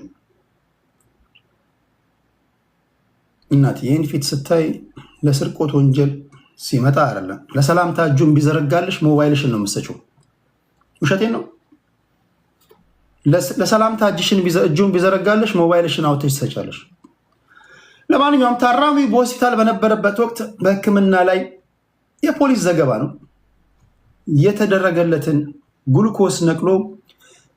እናት ይህን ፊት ስታይ ለስርቆት ወንጀል ሲመጣ አይደለም። ለሰላምታ እጁን ቢዘረጋልሽ ሞባይልሽን ነው የምትሰጪው። ውሸቴን ነው። ለሰላምታ እጁን ቢዘረጋልሽ ሞባይልሽን አውጥተሽ ትሰጫለሽ። ለማንኛውም ታራሚ በሆስፒታል በነበረበት ወቅት በሕክምና ላይ የፖሊስ ዘገባ ነው የተደረገለትን ግሉኮስ ነቅሎ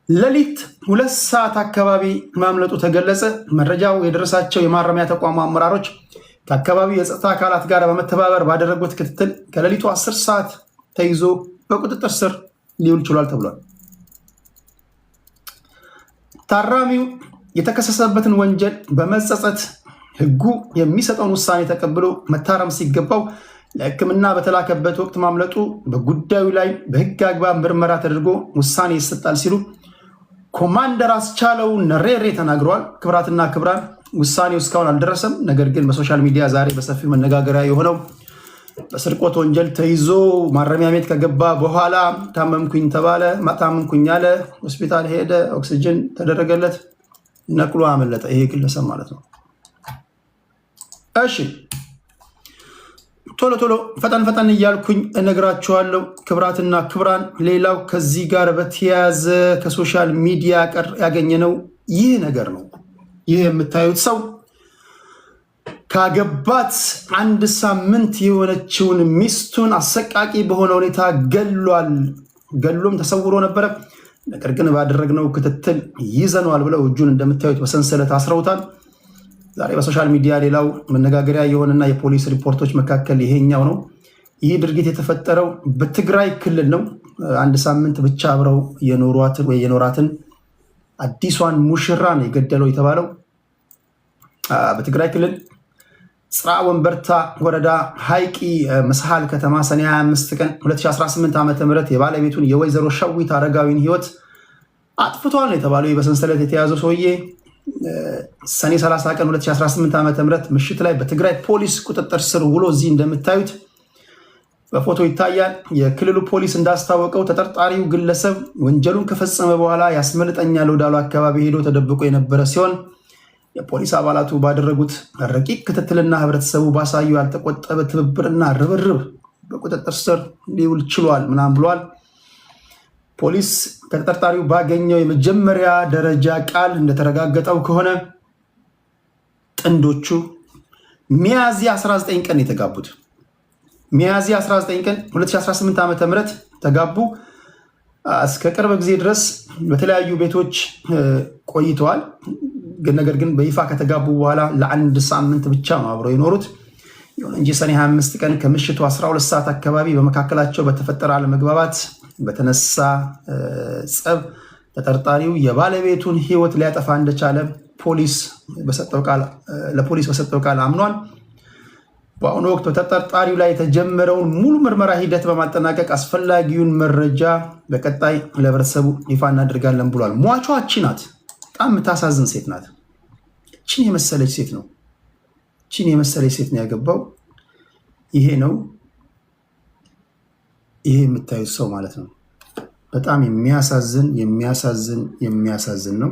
ሌሊት 2 ሰዓት አካባቢ ማምለጡ ተገለጸ። መረጃው የደረሳቸው የማረሚያ ተቋሙ አመራሮች ከአካባቢው የጸጥታ አካላት ጋር በመተባበር ባደረጉት ክትትል ከሌሊቱ 10 ሰዓት ተይዞ በቁጥጥር ስር ሊውል ችሏል ተብሏል። ታራሚው የተከሰሰበትን ወንጀል በመጸጸት ሕጉ የሚሰጠውን ውሳኔ ተቀብሎ መታረም ሲገባው ለሕክምና በተላከበት ወቅት ማምለጡ በጉዳዩ ላይ በሕግ አግባብ ምርመራ ተደርጎ ውሳኔ ይሰጣል ሲሉ ኮማንደር አስቻለው ነሬሬ ተናግረዋል። ክብራትና ክብራን ውሳኔው እስካሁን አልደረሰም። ነገር ግን በሶሻል ሚዲያ ዛሬ በሰፊው መነጋገሪያ የሆነው በስርቆት ወንጀል ተይዞ ማረሚያ ቤት ከገባ በኋላ ታመምኩኝ ተባለ። ታመምኩኝ አለ፣ ሆስፒታል ሄደ፣ ኦክሲጅን ተደረገለት፣ ነቅሎ አመለጠ። ይሄ ግለሰብ ማለት ነው። እሺ ቶሎ ቶሎ ፈጠን እያልኩኝ እነግራችኋለሁ ክብራትና ክብራን። ሌላው ከዚህ ጋር በተያያዘ ከሶሻል ሚዲያ ያገኘነው ይህ ነገር ነው። ይህ የምታዩት ሰው ካገባት 1 ሳምንት የሆነችውን ሚስቱን አሰቃቂ በሆነ ሁኔታ ገሎም ተሰውሮ ነበረ። ነገር ግን ባደረግነው ክትትል ይዘነዋል ብለው እጁን እንደምታዩት በሰንሰለት አስረውታል። ዛሬ በሶሻል ሚዲያ ሌላው መነጋገሪያ የሆነና የፖሊስ ሪፖርቶች መካከል ይሄኛው ነው። ይህ ድርጊት የተፈጠረው በትግራይ ክልል ነው። አንድ ሳምንት ብቻ አብረው የኖራትን አዲሷን ሙሽራ ነው የገደለው የተባለው በትግራይ ክልል ጽርዓ ወንበርታ ወረዳ ሀይቂ መስሃል ከተማ ሰኔ 25 ቀን 2018 ዓ.ም የባለቤቱን የወይዘሮ ሸዊት አረጋዊን ህይወት አጥፍቷል ነው የተባለው። በሰንሰለት የተያዘው ሰውዬ ሰኔ 30 ቀን 2018 ዓ.ም ምሽት ላይ በትግራይ ፖሊስ ቁጥጥር ስር ውሎ እዚህ እንደምታዩት በፎቶ ይታያል። የክልሉ ፖሊስ እንዳስታወቀው ተጠርጣሪው ግለሰብ ወንጀሉን ከፈጸመ በኋላ ያስመልጠኛል ወዳሉ አካባቢ ሄዶ ተደብቆ የነበረ ሲሆን የፖሊስ አባላቱ ባደረጉት ረቂቅ ክትትልና ህብረተሰቡ ባሳዩ ያልተቆጠበ ትብብርና ርብርብ በቁጥጥር ስር ሊውል ችሏል ምናምን ብሏል። ፖሊስ ከተጠርጣሪው ባገኘው የመጀመሪያ ደረጃ ቃል እንደተረጋገጠው ከሆነ ጥንዶቹ ሚያዝያ 19 ቀን የተጋቡት ሚያዝያ 19 ቀን 2018 ዓ.ም ተጋቡ። እስከ ቅርብ ጊዜ ድረስ በተለያዩ ቤቶች ቆይተዋል። ነገር ግን በይፋ ከተጋቡ በኋላ ለአንድ ሳምንት ብቻ ነው አብረው የኖሩት። ይሁን እንጂ ሰኔ 25 ቀን ከምሽቱ 12 ሰዓት አካባቢ በመካከላቸው በተፈጠረ አለመግባባት በተነሳ ጸብ ተጠርጣሪው የባለቤቱን ህይወት ሊያጠፋ እንደቻለ ለፖሊስ በሰጠው ቃል አምኗል። በአሁኑ ወቅት በተጠርጣሪው ላይ የተጀመረውን ሙሉ ምርመራ ሂደት በማጠናቀቅ አስፈላጊውን መረጃ በቀጣይ ለህብረተሰቡ ይፋ እናደርጋለን ብሏል። ሟቿ እቺ ናት። በጣም የምታሳዝን ሴት ናት። እቺን የመሰለች ሴት ነው ያገባው። ይሄ ነው የምታዩት ሰው ማለት ነው። በጣም የሚያሳዝን ነው።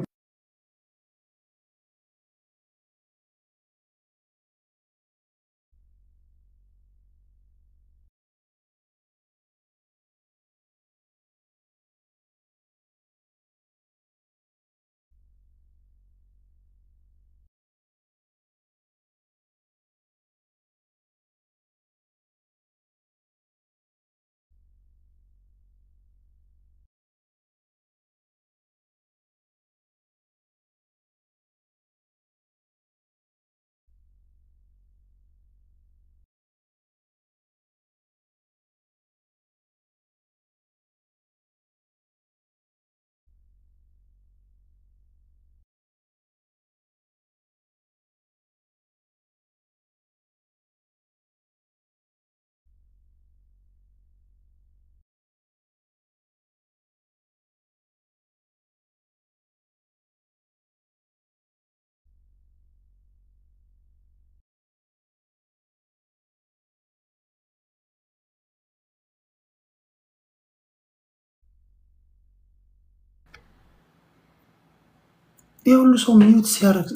ይህ ሁሉ ሰው ሚዩት ሲያደርግ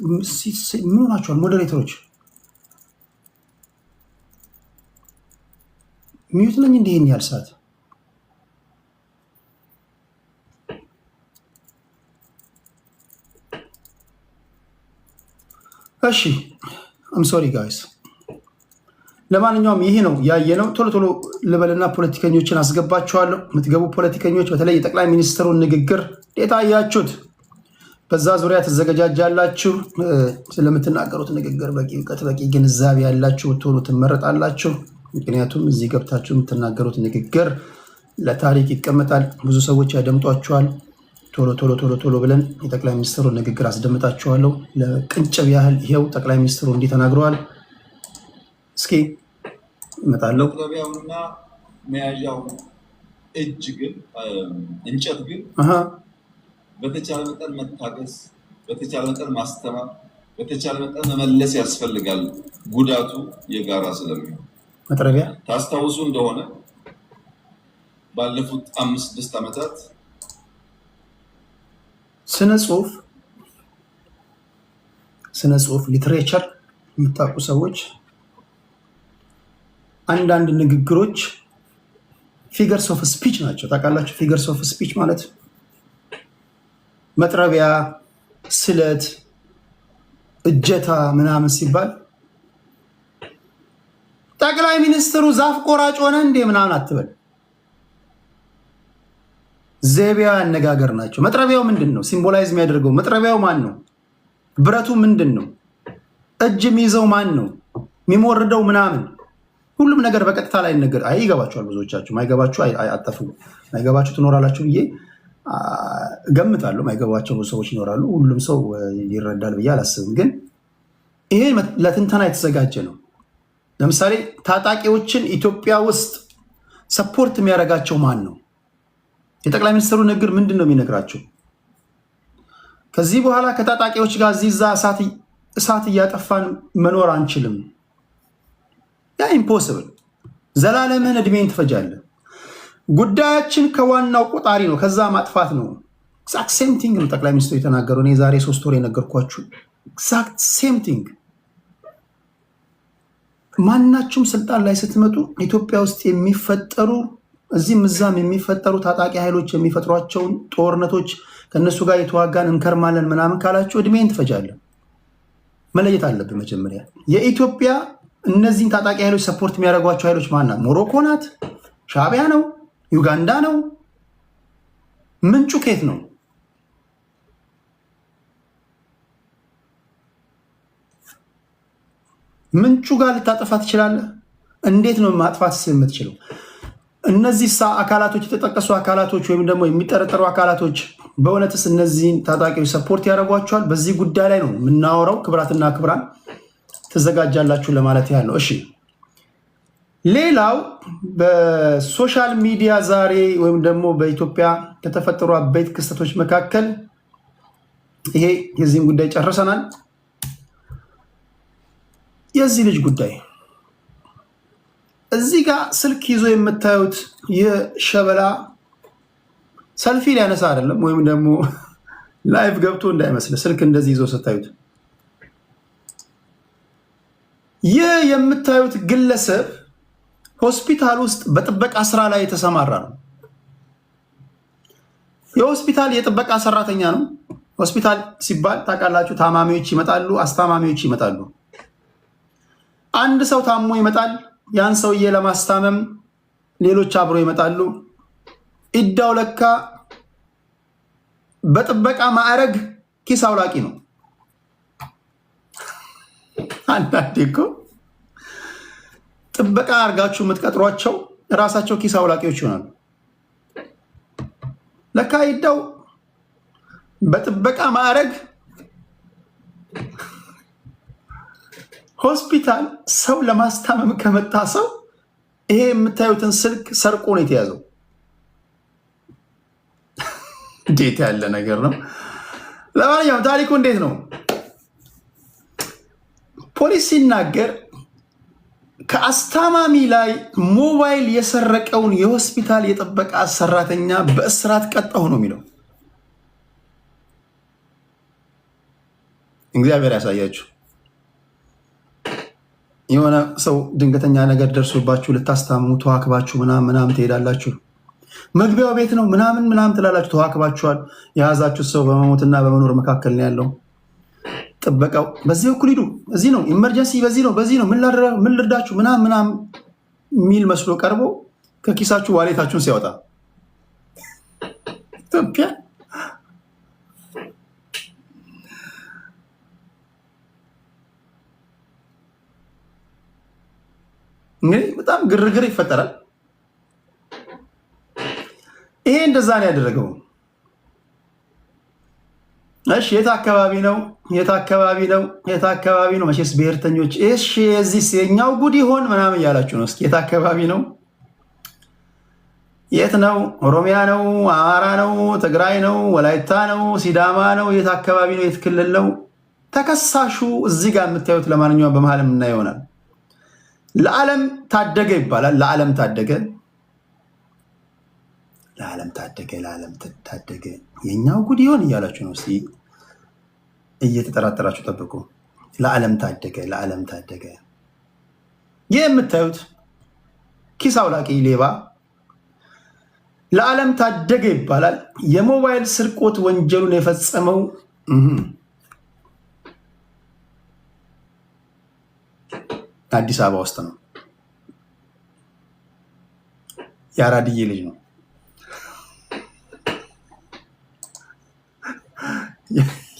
ምን ሆናችኋል? ሞዴሬተሮች ሚዩት ነኝ እንዲህ ያህል ሰዓት? እሺ አም ሶሪ ጋይስ። ለማንኛውም ይሄ ነው ያየነው። ቶሎ ቶሎ ልበልና ፖለቲከኞችን አስገባችኋለሁ። የምትገቡ ፖለቲከኞች በተለይ የጠቅላይ ሚኒስትሩን ንግግር የታያችሁት በዛ ዙሪያ ተዘገጃጃላችሁ። ስለምትናገሩት ንግግር በቂ እውቀት በቂ ግንዛቤ ያላችሁ ብትሆኑ ትመረጣላችሁ። ምክንያቱም እዚህ ገብታችሁ የምትናገሩት ንግግር ለታሪክ ይቀመጣል። ብዙ ሰዎች ያደምጧችኋል። ቶሎ ብለን የጠቅላይ ሚኒስትሩን ንግግር አስደምጣችኋለሁ። ለቅንጭብ ያህል ይሄው ጠቅላይ ሚኒስትሩ እንዲህ ተናግረዋል። እስኪ እመጣለሁ። መጥረቢያውና መያዣው እጅ ግን እንጨት ግን በተቻለ መጠን መታገስ፣ በተቻለ መጠን ማስተማር፣ በተቻለ መጠን መመለስ ያስፈልጋል። ጉዳቱ የጋራ ስለሚሆን መጥረቢያ ታስታውሱ እንደሆነ ባለፉት 5-6 ዓመታት ስነ ጽሁፍ ሊትሬቸር የምታውቁ ሰዎች አንዳንድ ንግግሮች ፊገርስ ኦፍ ስፒች ናቸው። ታውቃላችሁ? ፊገርስ ኦፍ ስፒች ማለት መጥረቢያ፣ ስለት፣ እጀታ ምናምን ሲባል ጠቅላይ ሚኒስትሩ ዛፍ ቆራጭ ሆነ እንዴ ምናምን አትበል። ዘይቤያዊ አነጋገር ናቸው። መጥረቢያው ምንድን ነው? ሲምቦላይዝ የሚያደርገው መጥረቢያው ማን ነው? ብረቱ ምንድን ነው? እጅ የሚይዘው ማን ነው? የሚሞርደው ምናምን ሁሉም ነገር በቀጥታ ላይ ነገር አይገባችኋል። ብዙዎቻችሁ ማይገባችሁ አጠፉ ማይገባችሁ ትኖራላችሁ ብዬ ገምታለሁ። ማይገባቸው ሰዎች ይኖራሉ። ሁሉም ሰው ይረዳል ብዬ አላስብም። ግን ይሄ ለትንተና የተዘጋጀ ነው። ለምሳሌ ታጣቂዎችን ኢትዮጵያ ውስጥ ሰፖርት የሚያደርጋቸው ማን ነው? የጠቅላይ ሚኒስትሩ ንግግር ምንድን ነው የሚነግራቸው? ከዚህ በኋላ ከታጣቂዎች ጋር እዛ እሳት እያጠፋን መኖር አንችልም። ያ ኢምፖስብል። ዘላለምህን እድሜን ትፈጃለህ። ጉዳያችን ከዋናው ቆጣሪ ነው፣ ከዛ ማጥፋት ነው። ኤግዛክት ሴም ቲንግ ነው ጠቅላይ ሚኒስትሩ የተናገረው። እኔ ዛሬ 3 ወር የነገርኳችሁ ኤግዛክት ሴም ቲንግ። ማናችሁም ስልጣን ላይ ስትመጡ ኢትዮጵያ ውስጥ የሚፈጠሩ እዚህም እዛም የሚፈጠሩ ታጣቂ ኃይሎች የሚፈጥሯቸውን ጦርነቶች ከእነሱ ጋር የተዋጋን እንከርማለን ምናምን ካላችሁ እድሜን ትፈጃለን። መለየት አለብን መጀመሪያ። የኢትዮጵያ እነዚህን ታጣቂ ኃይሎች ሰፖርት የሚያደርጓቸው ኃይሎች ማናት? ሞሮኮ ናት? ሻዕቢያ ነው? ዩጋንዳ ነው? ምንጩ ከየት ነው? ምንጩ ጋር ልታጠፋ ትችላለህ። እንዴት ነው ማጥፋት የምትችለው? እነዚህ አካላቶች የተጠቀሱ አካላቶች ወይም ደግሞ የሚጠረጠሩ አካላቶች በእውነትስ እነዚህን ታጣቂዎች ሰፖርት ያደርጓቸዋል? በዚህ ጉዳይ ላይ ነው የምናወራው። ክብራትና ክብራን ትዘጋጃላችሁ ለማለት ያህል ነው። እሺ፣ ሌላው በሶሻል ሚዲያ ዛሬ ወይም ደግሞ በኢትዮጵያ ከተፈጠሩ አበይት ክስተቶች መካከል ይሄ የዚህን ጉዳይ ጨርሰናል። የዚህ ልጅ ጉዳይ እዚህ ጋር ስልክ ይዞ የምታዩት የሸበላ ሰልፊ ሊያነሳ አይደለም፣ ወይም ደግሞ ላይቭ ገብቶ እንዳይመስል ስልክ እንደዚህ ይዞ ስታዩት፣ ይህ የምታዩት ግለሰብ ሆስፒታል ውስጥ በጥበቃ ስራ ላይ የተሰማራ ነው። የሆስፒታል የጥበቃ ሰራተኛ ነው። ሆስፒታል ሲባል ታውቃላችሁ፣ ታማሚዎች ይመጣሉ፣ አስታማሚዎች ይመጣሉ። አንድ ሰው ታሞ ይመጣል። ያን ሰውዬ ለማስታመም ሌሎች አብሮ ይመጣሉ። ኢዳው ለካ በጥበቃ ማዕረግ ኪስ አውላቂ ነው። አንዳንዴ እኮ ጥበቃ አድርጋችሁ የምትቀጥሯቸው እራሳቸው ኪስ አውላቂዎች ይሆናሉ። ለካ ኢዳው በጥበቃ ማዕረግ ሆስፒታል ሰው ለማስታመም ከመጣ ሰው ይሄ የምታዩትን ስልክ ሰርቆ ነው የተያዘው። እንዴት ያለ ነገር ነው! ለማንኛውም ታሪኩ እንዴት ነው? ፖሊስ ሲናገር ከአስታማሚ ላይ ሞባይል የሰረቀውን የሆስፒታል የጥበቃ ሰራተኛ በእስራት ቀጣሁ ነው የሚለው። እግዚአብሔር ያሳያችሁ። የሆነ ሰው ድንገተኛ ነገር ደርሶባችሁ ልታስታምሙ ተዋክባችሁ ምናምን ትሄዳላችሁ። መግቢያው ቤት ነው ምናምን ትላላችሁ። ተዋክባችኋል። የያዛችሁት ሰው በመሞትና በመኖር መካከል ነው ያለው። ጥበቃው በዚህ በኩል ሂዱ፣ እዚህ ነው ኢመርጀንሲ፣ በዚህ ነው ምን ልርዳችሁ ምናምን የሚል መስሎ ቀርቦ ከኪሳችሁ ዋሌታችሁን ሲያወጣ ኢትዮጵያ እንግዲህ በጣም ግርግር ይፈጠራል። ይሄ እንደዛ ነው ያደረገው። እሺ፣ የት አካባቢ ነው? መቼስ ብሔርተኞች እሺ፣ የዚህ የኛው ጉድ ይሆን ምናምን እያላችሁ ነው። እስኪ የት አካባቢ ነው? የት ነው? ኦሮሚያ ነው? አማራ ነው? ትግራይ ነው? ወላይታ ነው? ሲዳማ ነው? የት አካባቢ ነው? የት ክልል ነው? ተከሳሹ እዚህ ጋር የምታዩት ለማንኛውም በመሀል የምናየው ይሆናል። ለዓለም ታደገ ይባላል። ለዓለም ታደገ የኛው ጉድ ይሆን እያላችሁ ነው። እስኪ እየተጠራጠራችሁ ጠብቁ። ለዓለም ታደገ ይህ የምታዩት ኪስ አውላቂ ሌባ ለዓለም ታደገ ይባላል። የሞባይል ስርቆት ወንጀሉን የፈጸመው አዲስ አበባ ውስጥ ነው። የአራድዬ ልጅ ነው።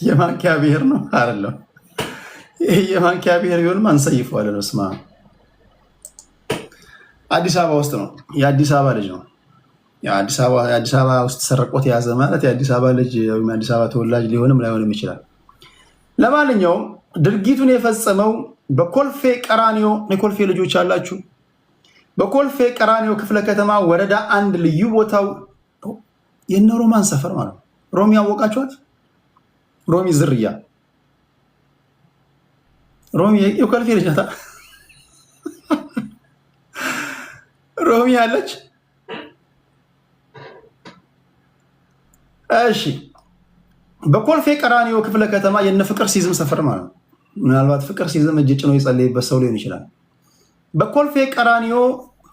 የማንኪያ ብሔር ነው አይደለም? ይሄ የማንኪያ ብሔር ቢሆንም አንሰይፈዋለን። ስማ አዲስ አበባ ውስጥ ነው። የአዲስ አበባ ልጅ ነው። የአዲስ አበባ ውስጥ ሰረቆት የያዘ ማለት የአዲስ አበባ ልጅ ወይም የአዲስ አበባ ተወላጅ ሊሆንም ላይሆንም ይችላል። ለማንኛውም ድርጊቱን የፈጸመው በኮልፌ ቀራኒዮ የኮልፌ ልጆች አላችሁ። በኮልፌ ቀራኒዮ ክፍለ ከተማ ወረዳ 1 ልዩ ቦታው የነ ሮማን ሰፈር ማለት ነው። ሮሚ ያወቃችኋት? ሮሚ ዝርያ ሮሚ የኮልፌ ልጅ ናት። ሮሚ ያለች እሺ። በኮልፌ ቀራኒዮ ክፍለ ከተማ የነ ፍቅር ሲዝም ሰፈር ማለት ነው። ምናልባት ፍቅር ሲዝም እጅ ጭኖ የጸለይበት ሰው ሊሆን ይችላል። በኮልፌ ቀራኒዮ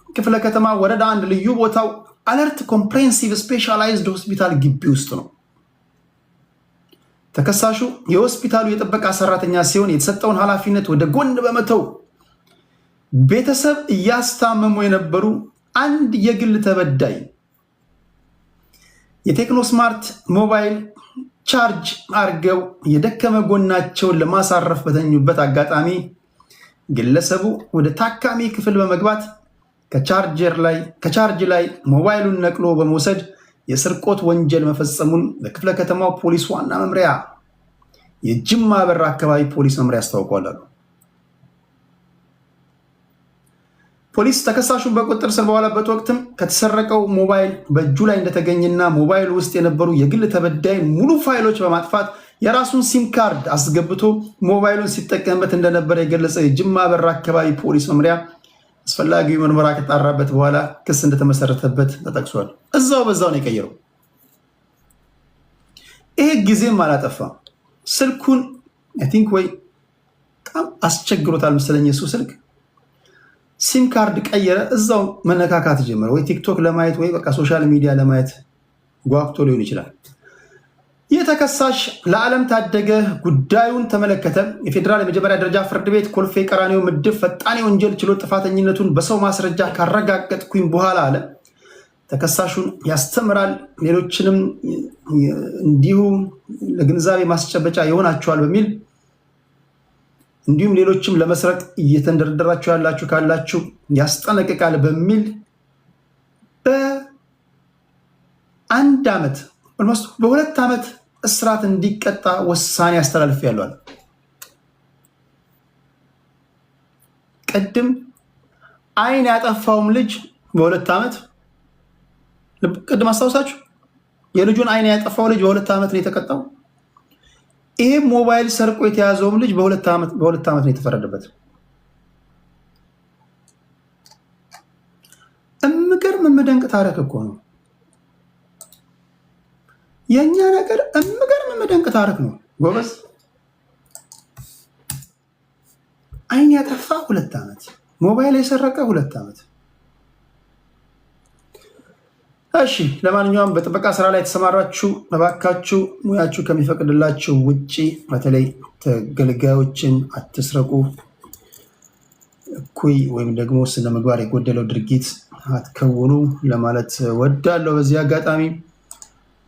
ክፍለ ከተማ ወረዳ 1 ልዩ ቦታው አለርት ኮምፕሬሄንሲቭ ስፔሻላይዝድ ሆስፒታል ግቢ ውስጥ ነው። ተከሳሹ የሆስፒታሉ የጥበቃ ሰራተኛ ሲሆን የተሰጠውን ኃላፊነት ወደ ጎን በመተው ቤተሰብ እያስታመሙ የነበሩ አንድ የግል ተበዳይ የቴክኖ ስማርት ሞባይል ቻርጅ አርገው የደከመ ጎናቸውን ለማሳረፍ በተኙበት አጋጣሚ ግለሰቡ ወደ ታካሚ ክፍል በመግባት ከቻርጅ ላይ ሞባይሉን ነቅሎ በመውሰድ የስርቆት ወንጀል መፈጸሙን በክፍለ ከተማው ፖሊስ ዋና መምሪያ የጅማ በር አካባቢ ፖሊስ መምሪያ አስታውቋል። ፖሊስ ተከሳሹን በቁጥጥር ስር በዋለበት ወቅትም ከተሰረቀው ሞባይል በእጁ ላይ እንደተገኘና ሞባይል ውስጥ የነበሩ የግል ተበዳይን ሙሉ ፋይሎች በማጥፋት የራሱን ሲም ካርድ አስገብቶ ሞባይሉን ሲጠቀምበት እንደነበረ የገለጸ የጅማ በር አካባቢ ፖሊስ መምሪያ አስፈላጊው ምርመራ ከጣራበት በኋላ ክስ እንደተመሰረተበት ተጠቅሷል። በዛው ነው የቀየረው። ይሄ ጊዜም አላጠፋም። ስልኩን አይ ቲንክ ወይ በጣም አስቸግሮታል መሰለኝ እሱ ስልክ ሲም ካርድ ቀየረ። እዛው መነካካት ጀመረ። ወይ ቲክቶክ ለማየት ወይ በቃ ሶሻል ሚዲያ ለማየት ጓጉቶ ሊሆን ይችላል። ይህ ተከሳሽ ለዓለም ታደገ ጉዳዩን ተመለከተ። የፌዴራል የመጀመሪያ ደረጃ ፍርድ ቤት ኮልፌ ቀራኒዮ ምድብ ፈጣን የወንጀል ችሎት ጥፋተኝነቱን በሰው ማስረጃ ካረጋገጥኩኝ በኋላ አለ ተከሳሹን ያስተምራል፣ ሌሎችንም እንዲሁ ለግንዛቤ ማስጨበጫ ይሆናቸዋል በሚል እንዲሁም ሌሎችም ለመስረቅ እየተንደረደራችሁ ያላችሁ ካላችሁ ያስጠነቅቃል በሚል በ1 ዓመት ኦልሞስት በ2 ዓመት እስራት እንዲቀጣ ውሳኔ አስተላልፌያለሁ። ቅድም አይን ያጠፋውም ልጅ በ2 ዓመት ቅድም አስታውሳችሁ የልጁን አይን ያጠፋው ልጅ በ2 ዓመት ነው የተቀጣው። ይሄ ሞባይል ሰርቆ የተያዘውም ልጅ በ2 ዓመት ነው የተፈረደበት። እምገርም የምደንቅ ታሪክ እኮ ነው የኛ ነገር። እምገርም የምደንቅ ታሪክ ነው ጎበዝ። አይን ያጠፋ 2 ዓመት፣ ሞባይል የሰረቀ 2 ዓመት። እሺ ለማንኛውም በጥበቃ ስራ ላይ የተሰማራችሁ እባካችሁ ሙያችሁ ከሚፈቅድላችሁ ውጪ በተለይ ተገልጋዮችን አትስረቁ። እኩይ ወይም ደግሞ ስነ ምግባር የጎደለው ድርጊት አትከውኑ ለማለት ወዳለሁ በዚህ አጋጣሚ።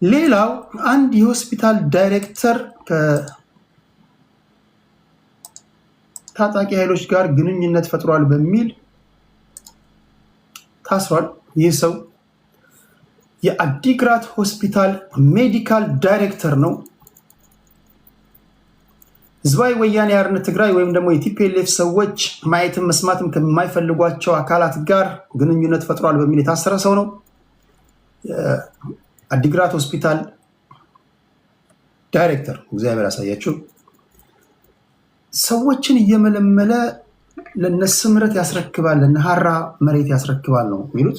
ሌላው አንድ የሆስፒታል ዳይሬክተር ከታጣቂ ኃይሎች ጋር ግንኙነት ፈጥሯል በሚል ታስሯል። ይህ ሰው የአዲግራት ሆስፒታል ሜዲካል ዳይሬክተር ነው። ህዝባዊ ወያኔ ሓርነት ትግራይ ወይም ደግሞ የቲፒኤልኤፍ ሰዎች ማየትም መስማትም ከማይፈልጓቸው አካላት ጋር ግንኙነት ፈጥሯል በሚል የታሰረ ሰው ነው። አዲግራት ሆስፒታል ዳይሬክተር እግዚአብሔር ያሳያችሁ። ሰዎችን እየመለመለ ለነስምረት ያስረክባል፣ ለነሃራ መሬት ያስረክባል ነው የሚሉት።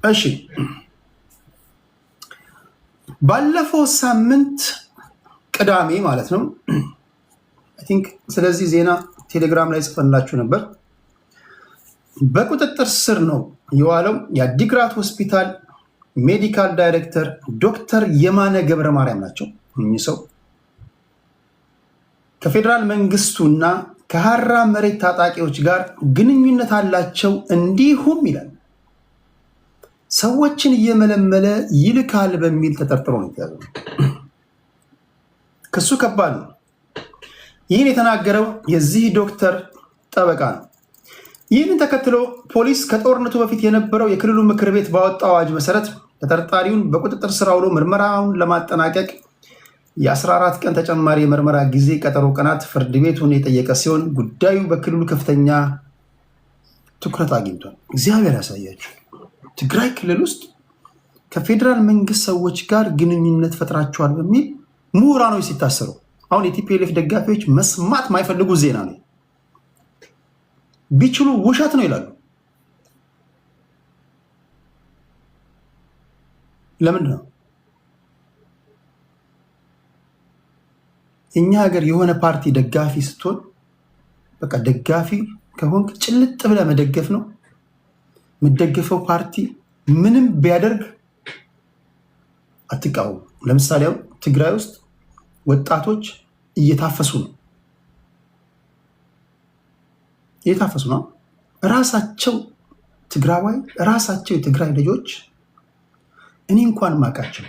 እሺ ባለፈው ሳምንት ቅዳሜ ማለት ነው አይ ቲንክ ስለዚህ ዜና ቴሌግራም ላይ ጽፈንላችሁ ነበር። በቁጥጥር ስር ነው የዋለው የአዲግራት ሆስፒታል ሜዲካል ዳይሬክተር ዶክተር የማነ ገብረ ማርያም ናቸው። እኚህ ሰው ከፌዴራል መንግስቱና ከሐራ መሬት ታጣቂዎች ጋር ግንኙነት አላቸው። እንዲሁም ይላል ሰዎችን እየመለመለ ይልካል በሚል ተጠርጥሮ ነው የተያዘው። ክሱ ከባድ ነው። ይህን የተናገረው የዚህ ዶክተር ጠበቃ ነው። ይህንን ተከትሎ ፖሊስ ከጦርነቱ በፊት የነበረው የክልሉ ምክር ቤት ባወጣው አዋጅ መሰረት ተጠርጣሪውን በቁጥጥር ስር አውሎ ምርመራውን ለማጠናቀቅ የ14 ቀን ተጨማሪ የምርመራ ጊዜ ቀጠሮ ቀናት ፍርድ ቤቱን የጠየቀ ሲሆን ጉዳዩ በክልሉ ከፍተኛ ትኩረት አግኝቷል። እግዚአብሔር ያሳያችሁ። ትግራይ ክልል ውስጥ ከፌዴራል መንግስት ሰዎች ጋር ግንኙነት ፈጥራቸዋል በሚል ምሁራኖች ሲታሰሩ፣ አሁን የቲፒኤልኤፍ ደጋፊዎች መስማት ማይፈልጉ ዜና ነው። ቢችሉ ውሸት ነው ይላሉ። ለምንድን ነው እኛ ሀገር የሆነ ፓርቲ ደጋፊ ስትሆን በቃ ደጋፊ ከሆንክ ጭልጥ ብለህ መደገፍ ነው። የምትደግፈው ፓርቲ ምንም ቢያደርግ አትቃወሙ። ለምሳሌ ትግራይ ውስጥ ወጣቶች እየታፈሱ ነው ራሳቸው ትግራዋይ ራሳቸው የትግራይ ልጆች እኔ እንኳን ማቃቸው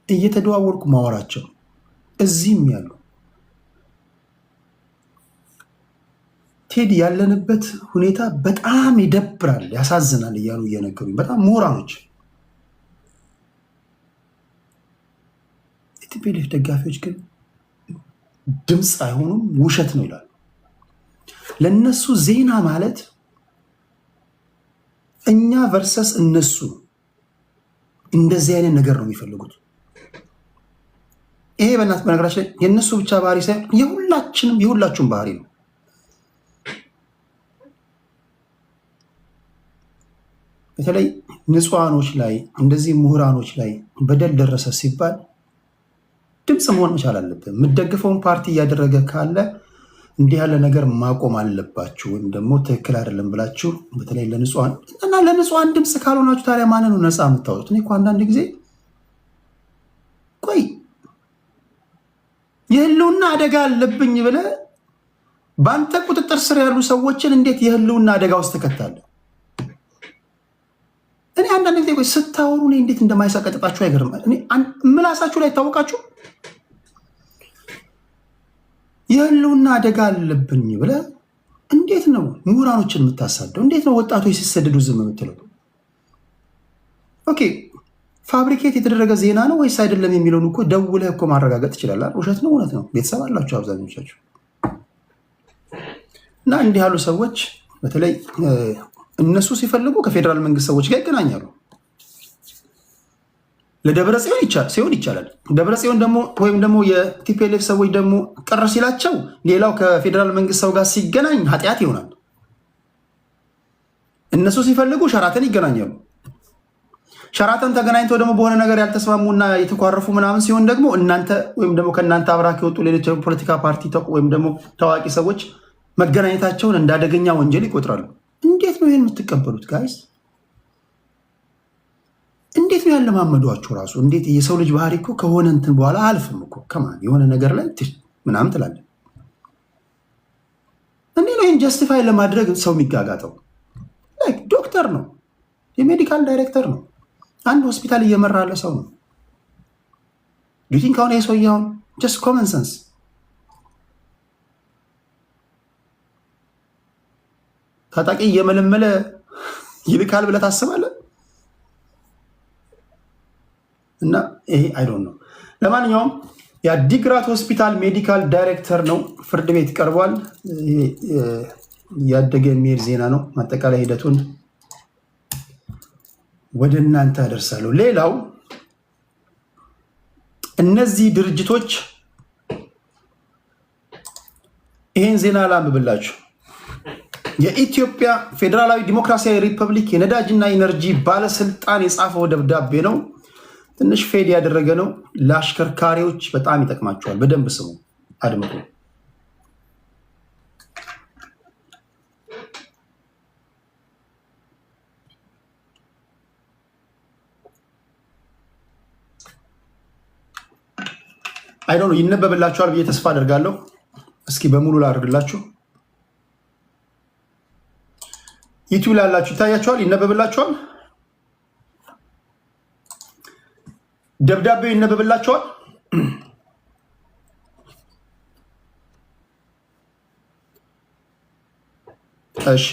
እየተደዋወልኩ ማወራቸው እዚህም ያሉ ቴዲ ያለንበት ሁኔታ በጣም ይደብራል፣ ያሳዝናል እያሉ እየነገሩኝ በጣም ምሁራኖች የቲፒኤልኤፍ ደጋፊዎች ግን ድምፅ አይሆኑም፣ ውሸት ነው ይላሉ። ለነሱ ዜና ማለት እኛ ቨርሰስ እነሱ እንደዚህ አይነት ነገር ነው የሚፈልጉት። ይሄ በነገራችን ላይ የእነሱ ብቻ ባህሪ ሳይሆን የሁላችሁም ባህሪ ነው። በተለይ ንጹሃኖች ላይ እንደዚህ ምሁራኖች ላይ በደል ደረሰ ሲባል ድምፅ መሆን መቻል አለብን። የምትደግፈውን ፓርቲ እያደረገ ካለ እንዲህ ያለ ነገር ማቆም አለባችሁ፣ ወይም ደግሞ ትክክል አይደለም ብላችሁ በተለይ ለንጹሃን እና ለንጹሃን ድምፅ ካልሆናችሁ ታዲያ ማንን ነው ነፃ የምታወጡት? እኔ እኮ አንዳንድ ጊዜ ቆይ የህልውና አደጋ አለብኝ ብለህ በአንተ ቁጥጥር ስር ያሉ ሰዎችን እንዴት የህልውና አደጋ ውስጥ ትከታለህ? እኔ አንዳንድ ጊዜ ቆይ ስታወሩ እኔ እንዴት እንደማይሰቀጥጣችሁ አይገርም። እኔ ምላሳችሁ ላይ ታወቃችሁ የህልውና አደጋ አለብኝ ብለህ እንዴት ነው ምሁራኖችን የምታሳደው? እንዴት ነው ወጣቶች ሲሰደዱ ዝም የምትለው? ኦኬ ፋብሪኬት የተደረገ ዜና ነው ወይስ አይደለም የሚለውን እኮ ደውለህ እኮ ማረጋገጥ ትችላለህ። ውሸት ነው እውነት ነው? ቤተሰብ አላችሁ አብዛኞቻችሁ። እና እንዲህ ያሉ ሰዎች በተለይ እነሱ ሲፈልጉ ከፌዴራል መንግስት ሰዎች ጋር ይገናኛሉ። ለደብረ ጽዮን ይቻላል። ደብረ ጽዮን ደግሞ ወይም ደግሞ የቲፒኤልኤፍ ሰዎች ደግሞ ቅር ሲላቸው ሌላው ከፌዴራል መንግስት ሰው ጋር ሲገናኝ ኃጢአት ይሆናል። እነሱ ሲፈልጉ ሸራተን ይገናኛሉ። ሸራተን ተገናኝተው ደግሞ በሆነ ነገር ያልተስማሙና የተኳረፉ ምናምን ሲሆን ደግሞ እናንተ ወይም ደግሞ ከእናንተ አብራክ የወጡ ሌሎች ፖለቲካ ፓርቲ ወይም ደግሞ ታዋቂ ሰዎች መገናኘታቸውን እንዳደገኛ ወንጀል ይቆጥራሉ። እንዴት ነው ይህን የምትቀበሉት ጋይስ? እንዴት ነው ያለማመዷችሁ ራሱ? እንዴት የሰው ልጅ ባህሪ እኮ ከሆነ እንትን በኋላ አልፍም እኮ ከማን የሆነ ነገር ላይ ምናምን ትላለ። እንዴት ነው ይህን ጀስቲፋይ ለማድረግ ሰው የሚጋጋጠው? ዶክተር ነው፣ የሜዲካል ዳይሬክተር ነው፣ አንድ ሆስፒታል እየመራ ያለ ሰው ነው። ዱቲንክ አሁን የሰውዬ አሁን ጀስት ኮመን ሰንስ ታጣቂ እየመለመለ ይልካል ብለህ ታስባለህ? እና ይሄ አይዶን ነው። ለማንኛውም የአዲግራት ሆስፒታል ሜዲካል ዳይሬክተር ነው፣ ፍርድ ቤት ቀርቧል። ያደገ የሚሄድ ዜና ነው። ማጠቃላይ ሂደቱን ወደ እናንተ አደርሳለሁ። ሌላው እነዚህ ድርጅቶች ይሄን ዜና ላንብብላችሁ። የኢትዮጵያ ፌዴራላዊ ዲሞክራሲያዊ ሪፐብሊክ የነዳጅና ኢነርጂ ባለስልጣን የጻፈው ደብዳቤ ነው። ትንሽ ፌድ ያደረገ ነው። ለአሽከርካሪዎች በጣም ይጠቅማቸዋል። በደንብ ስሙ፣ አድምጡ። አይ ዶንት ኖ ይነበብላችኋል ብዬ ተስፋ አደርጋለሁ። እስኪ በሙሉ ላድርግላችሁ። ዩቲዩብ ላይ ያላችሁ ይታያችኋል፣ ይነበብላችኋል። ደብዳቤው ይነበብላችኋል። እሺ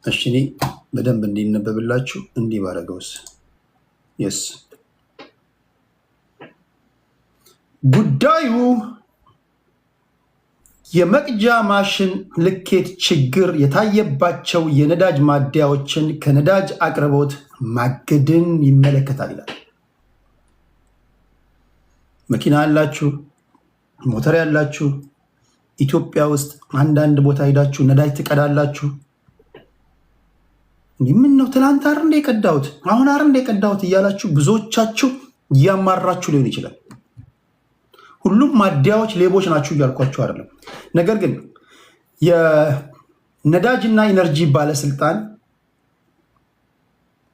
እሺ፣ እኔ በደንብ እንዲነበብላችሁ እንዲህ ባረገውስ። የስ ጉዳዩ የመቅጃ ማሽን ልኬት ችግር የታየባቸው የነዳጅ ማደያዎችን ከነዳጅ አቅርቦት ማገድን ይመለከታል ይላል። መኪና ያላችሁ፣ ሞተር ያላችሁ ኢትዮጵያ ውስጥ አንዳንድ ቦታ ሄዳችሁ ነዳጅ ትቀዳላችሁ። ምን ነው ትናንት አር እንደ ቀዳሁት አሁን አር እንደ ቀዳሁት እያላችሁ ብዙዎቻችሁ እያማራችሁ ሊሆን ይችላል። ሁሉም ማደያዎች ሌቦች ናችሁ እያልኳችሁ አይደለም። ነገር ግን የነዳጅና ኢነርጂ ባለስልጣን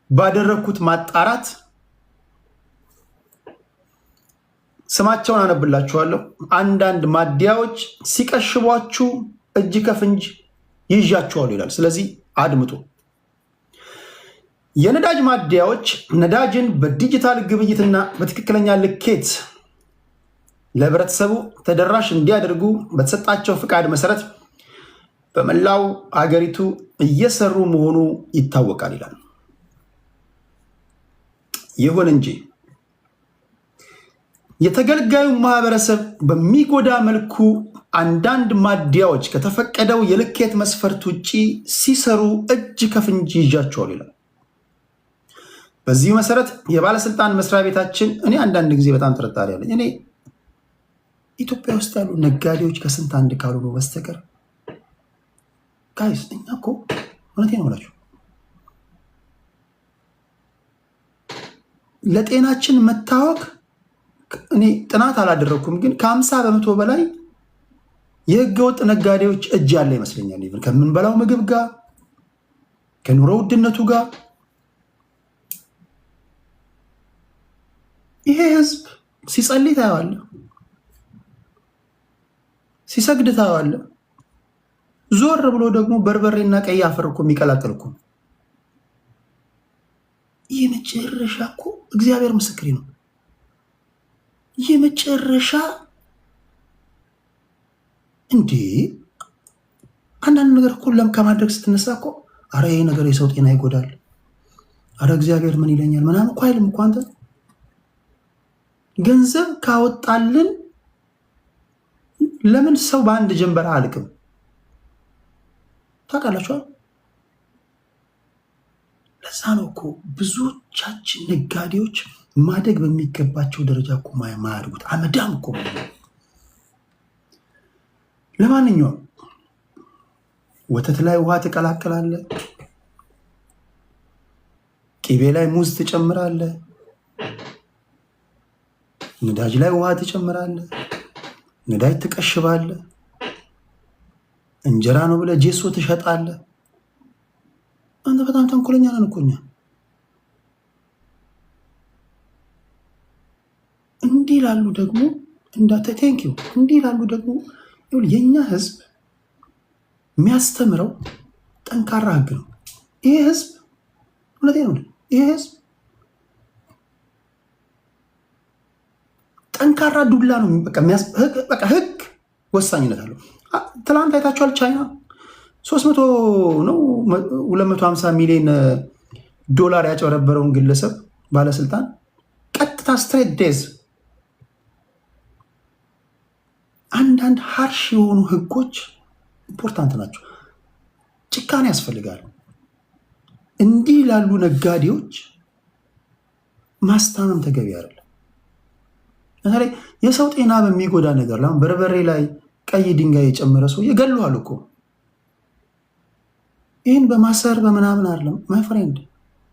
ባደረኩት ማጣራት ስማቸውን አነብላችኋለሁ። አንዳንድ ማደያዎች ሲቀሽቧችሁ እጅ ከፍንጅ ይዣችኋሉ ይላል። ስለዚህ አድምጡ። የነዳጅ ማደያዎች ነዳጅን በዲጂታል ግብይትና በትክክለኛ ልኬት ለህብረተሰቡ ተደራሽ እንዲያደርጉ በተሰጣቸው ፍቃድ መሰረት በመላው አገሪቱ እየሰሩ መሆኑ ይታወቃል ይላል። ይሁን እንጂ የተገልጋዩ ማህበረሰብ በሚጎዳ መልኩ አንዳንድ ማደያዎች ከተፈቀደው የልኬት መስፈርት ውጪ ሲሰሩ እጅ ከፍንጅ ይዣቸዋል ይላል። በዚህ መሰረት የባለስልጣን መስሪያ ቤታችን እኔ አንዳንድ ጊዜ በጣም ጥርጣሬ አለኝ። እኔ ኢትዮጵያ ውስጥ ያሉ ነጋዴዎች ከስንት አንድ ካልሆኑ በስተቀር ጋይስ እኛ እኮ እውነቴን ነው የምላችሁ ለጤናችን መታወክ እኔ ጥናት አላደረኩም፣ ግን ከ50 በመቶ በላይ የህገወጥ ነጋዴዎች እጅ ያለ ይመስለኛል። ከምንበላው ምግብ ጋር ከኑሮ ውድነቱ ጋር ይሄ ህዝብ ሲጸልይ ታየዋለህ፣ ሲሰግድ ታየዋለህ። ዞር ብሎ ደግሞ በርበሬና ቀይ አፈር እኮ የሚቀላቅል እኮ ይህ መጨረሻ እኮ እግዚአብሔር ምስክሬ ነው። ይህ መጨረሻ እንዴ! አንዳንድ ነገር እኮ ከማድረግ ስትነሳ እኮ አረ ይሄ ነገር የሰው ጤና ይጎዳል፣ አረ እግዚአብሔር ምን ይለኛል ምናምን እኮ አይልም እኮ። አንተ ገንዘብ ካወጣልን ለምን ሰው በአንድ ጀንበር አልቅም? ታውቃላችኋል። ለዛ ነው እኮ ብዙዎቻችን ነጋዴዎች ማደግ በሚገባቸው ደረጃ እኮ ማያድጉት አመዳም እኮ። ለማንኛውም ወተት ላይ ውሃ ትቀላቅላለህ፣ ቂቤ ላይ ሙዝ ትጨምራለህ፣ ነዳጅ ላይ ውሃ ትጨምራለህ፣ ነዳጅ ትቀሽባለህ፣ እንጀራ ነው ብለህ ጄሶ ትሸጣለህ። አንተ በጣም ተንኮለኛ ነን እኮ እኛ። እንዲህ ላሉ ደግሞ ቴንኪው እንዲህ ላሉ ደግሞ የኛ ህዝብ የሚያስተምረው ጠንካራ ህግ ነው። ይሄ ህዝብ እውነቴን ነው። ይሄ ህዝብ ጠንካራ ዱላ ነው። በቃ ህግ ወሳኝነት አለው። ትላንት አይታችኋል። ቻይና 300 ነው 250 ሚሊዮን ዶላር ያጨበረበረውን ግለሰብ ባለስልጣን ቀጥታ ስትሬት ዴዝ። አንዳንድ ሀርሽ የሆኑ ህጎች ኢምፖርታንት ናቸው። ጭካኔ ያስፈልጋል። እንዲህ ላሉ ነጋዴዎች ማስታመም ተገቢ አይደለም። ለምሳሌ የሰው ጤና በሚጎዳ ነገር ላይ በርበሬ ላይ ቀይ ድንጋይ የጨመረ ሰው ይገሉሃል እኮ። ይህን በማሰር በምናምን አይደለም ማይ ፍሬንድ።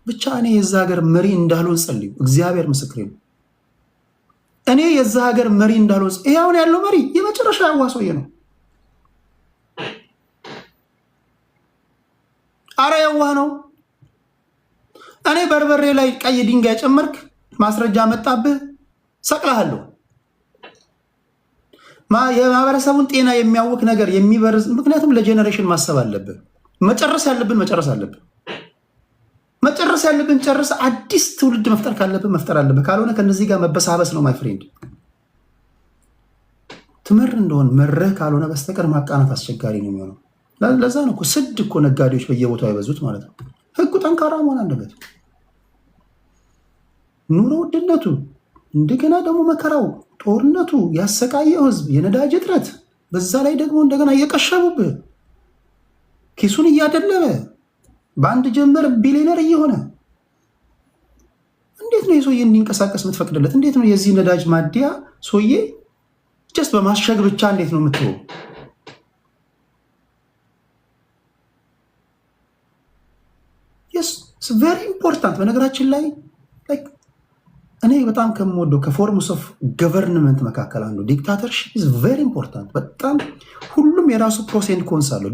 ብቻ እኔ የዛ ሀገር መሪ እንዳልሆን ጸልዩ። እግዚአብሔር ምስክሬ ነው። እኔ የዛ ሀገር መሪ እንዳልሆን። ይሄ አሁን ያለው መሪ የመጨረሻ ያዋ ሰውዬ ነው። አረ የዋህ ነው። እኔ በርበሬ ላይ ቀይ ድንጋይ ጨመርክ ማስረጃ መጣብህ ሰቅልሃለሁ። የማህበረሰቡን ጤና የሚያውክ ነገር የሚበርዝ። ምክንያቱም ለጄኔሬሽን ማሰብ አለብን። መጨረስ ያለብን ጨርስ። አዲስ ትውልድ መፍጠር ካለብን መፍጠር አለብን። ካልሆነ ከነዚህ ጋር መበሳበስ ነው ማይ ፍሬንድ። ትምር እንደሆን መርህ ካልሆነ በስተቀር ማቃናት አስቸጋሪ ነው የሚሆነው። ለዛ ነው እኮ ስድ እኮ ነጋዴዎች በየቦታው የበዙት ማለት ነው። ህጉ ጠንካራ መሆን አለበት። ኑሮ ውድነቱ፣ እንደገና ደግሞ መከራው፣ ጦርነቱ ያሰቃየው ህዝብ፣ የነዳጅ እጥረት፣ በዛ ላይ ደግሞ እንደገና እየቀሸቡብህ ኪሱን እያደለበ በአንድ ጀንበር ቢሊዮነር እየሆነ እንዴት ነው የሰውዬ እንዲንቀሳቀስ የምትፈቅድለት? እንዴት ነው የዚህ ነዳጅ ማደያ ሰውዬ ጀስት በማሸግ ብቻ እንዴት ነው የምትወው? ቨሪ ኢምፖርታንት። በነገራችን ላይ እኔ በጣም ከምወደው ከፎርምስ ኦፍ ገቨርንመንት መካከል አንዱ ዲክታተርሺፕ ኢዝ ቨሪ ኢምፖርታንት። በጣም ሁሉም የራሱ ፕሮስ ኤንድ ኮንስ አለው።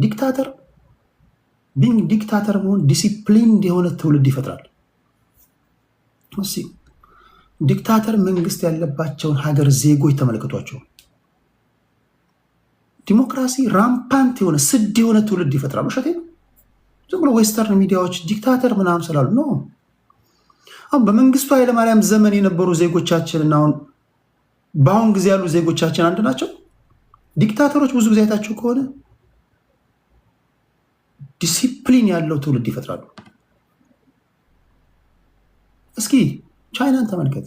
ዲክታተር መሆን ዲሲፕሊን የሆነ ትውልድ ይፈጥራል። ዲክታተር መንግስት ያለባቸውን ሀገር ዜጎች ተመልክቷቸው። ዲሞክራሲ ራምፓንት የሆነ ስድ የሆነ ትውልድ ይፈጥራል። ውሸቴ ነው። ዝም ብሎ ዌስተርን ሚዲያዎች ዲክታተር ምናምን ስላሉ ነው። አሁን በመንግስቱ ኃይለማርያም ዘመን የነበሩ ዜጎቻችንና አሁን በአሁን ጊዜ ያሉ ዜጎቻችን አንድ ናቸው። ዲክታተሮች ብዙ ጊዜ አይታችሁ ከሆነ ዲሲፕሊን ያለው ትውልድ ይፈጥራሉ። እስኪ ቻይናን ተመልከት፣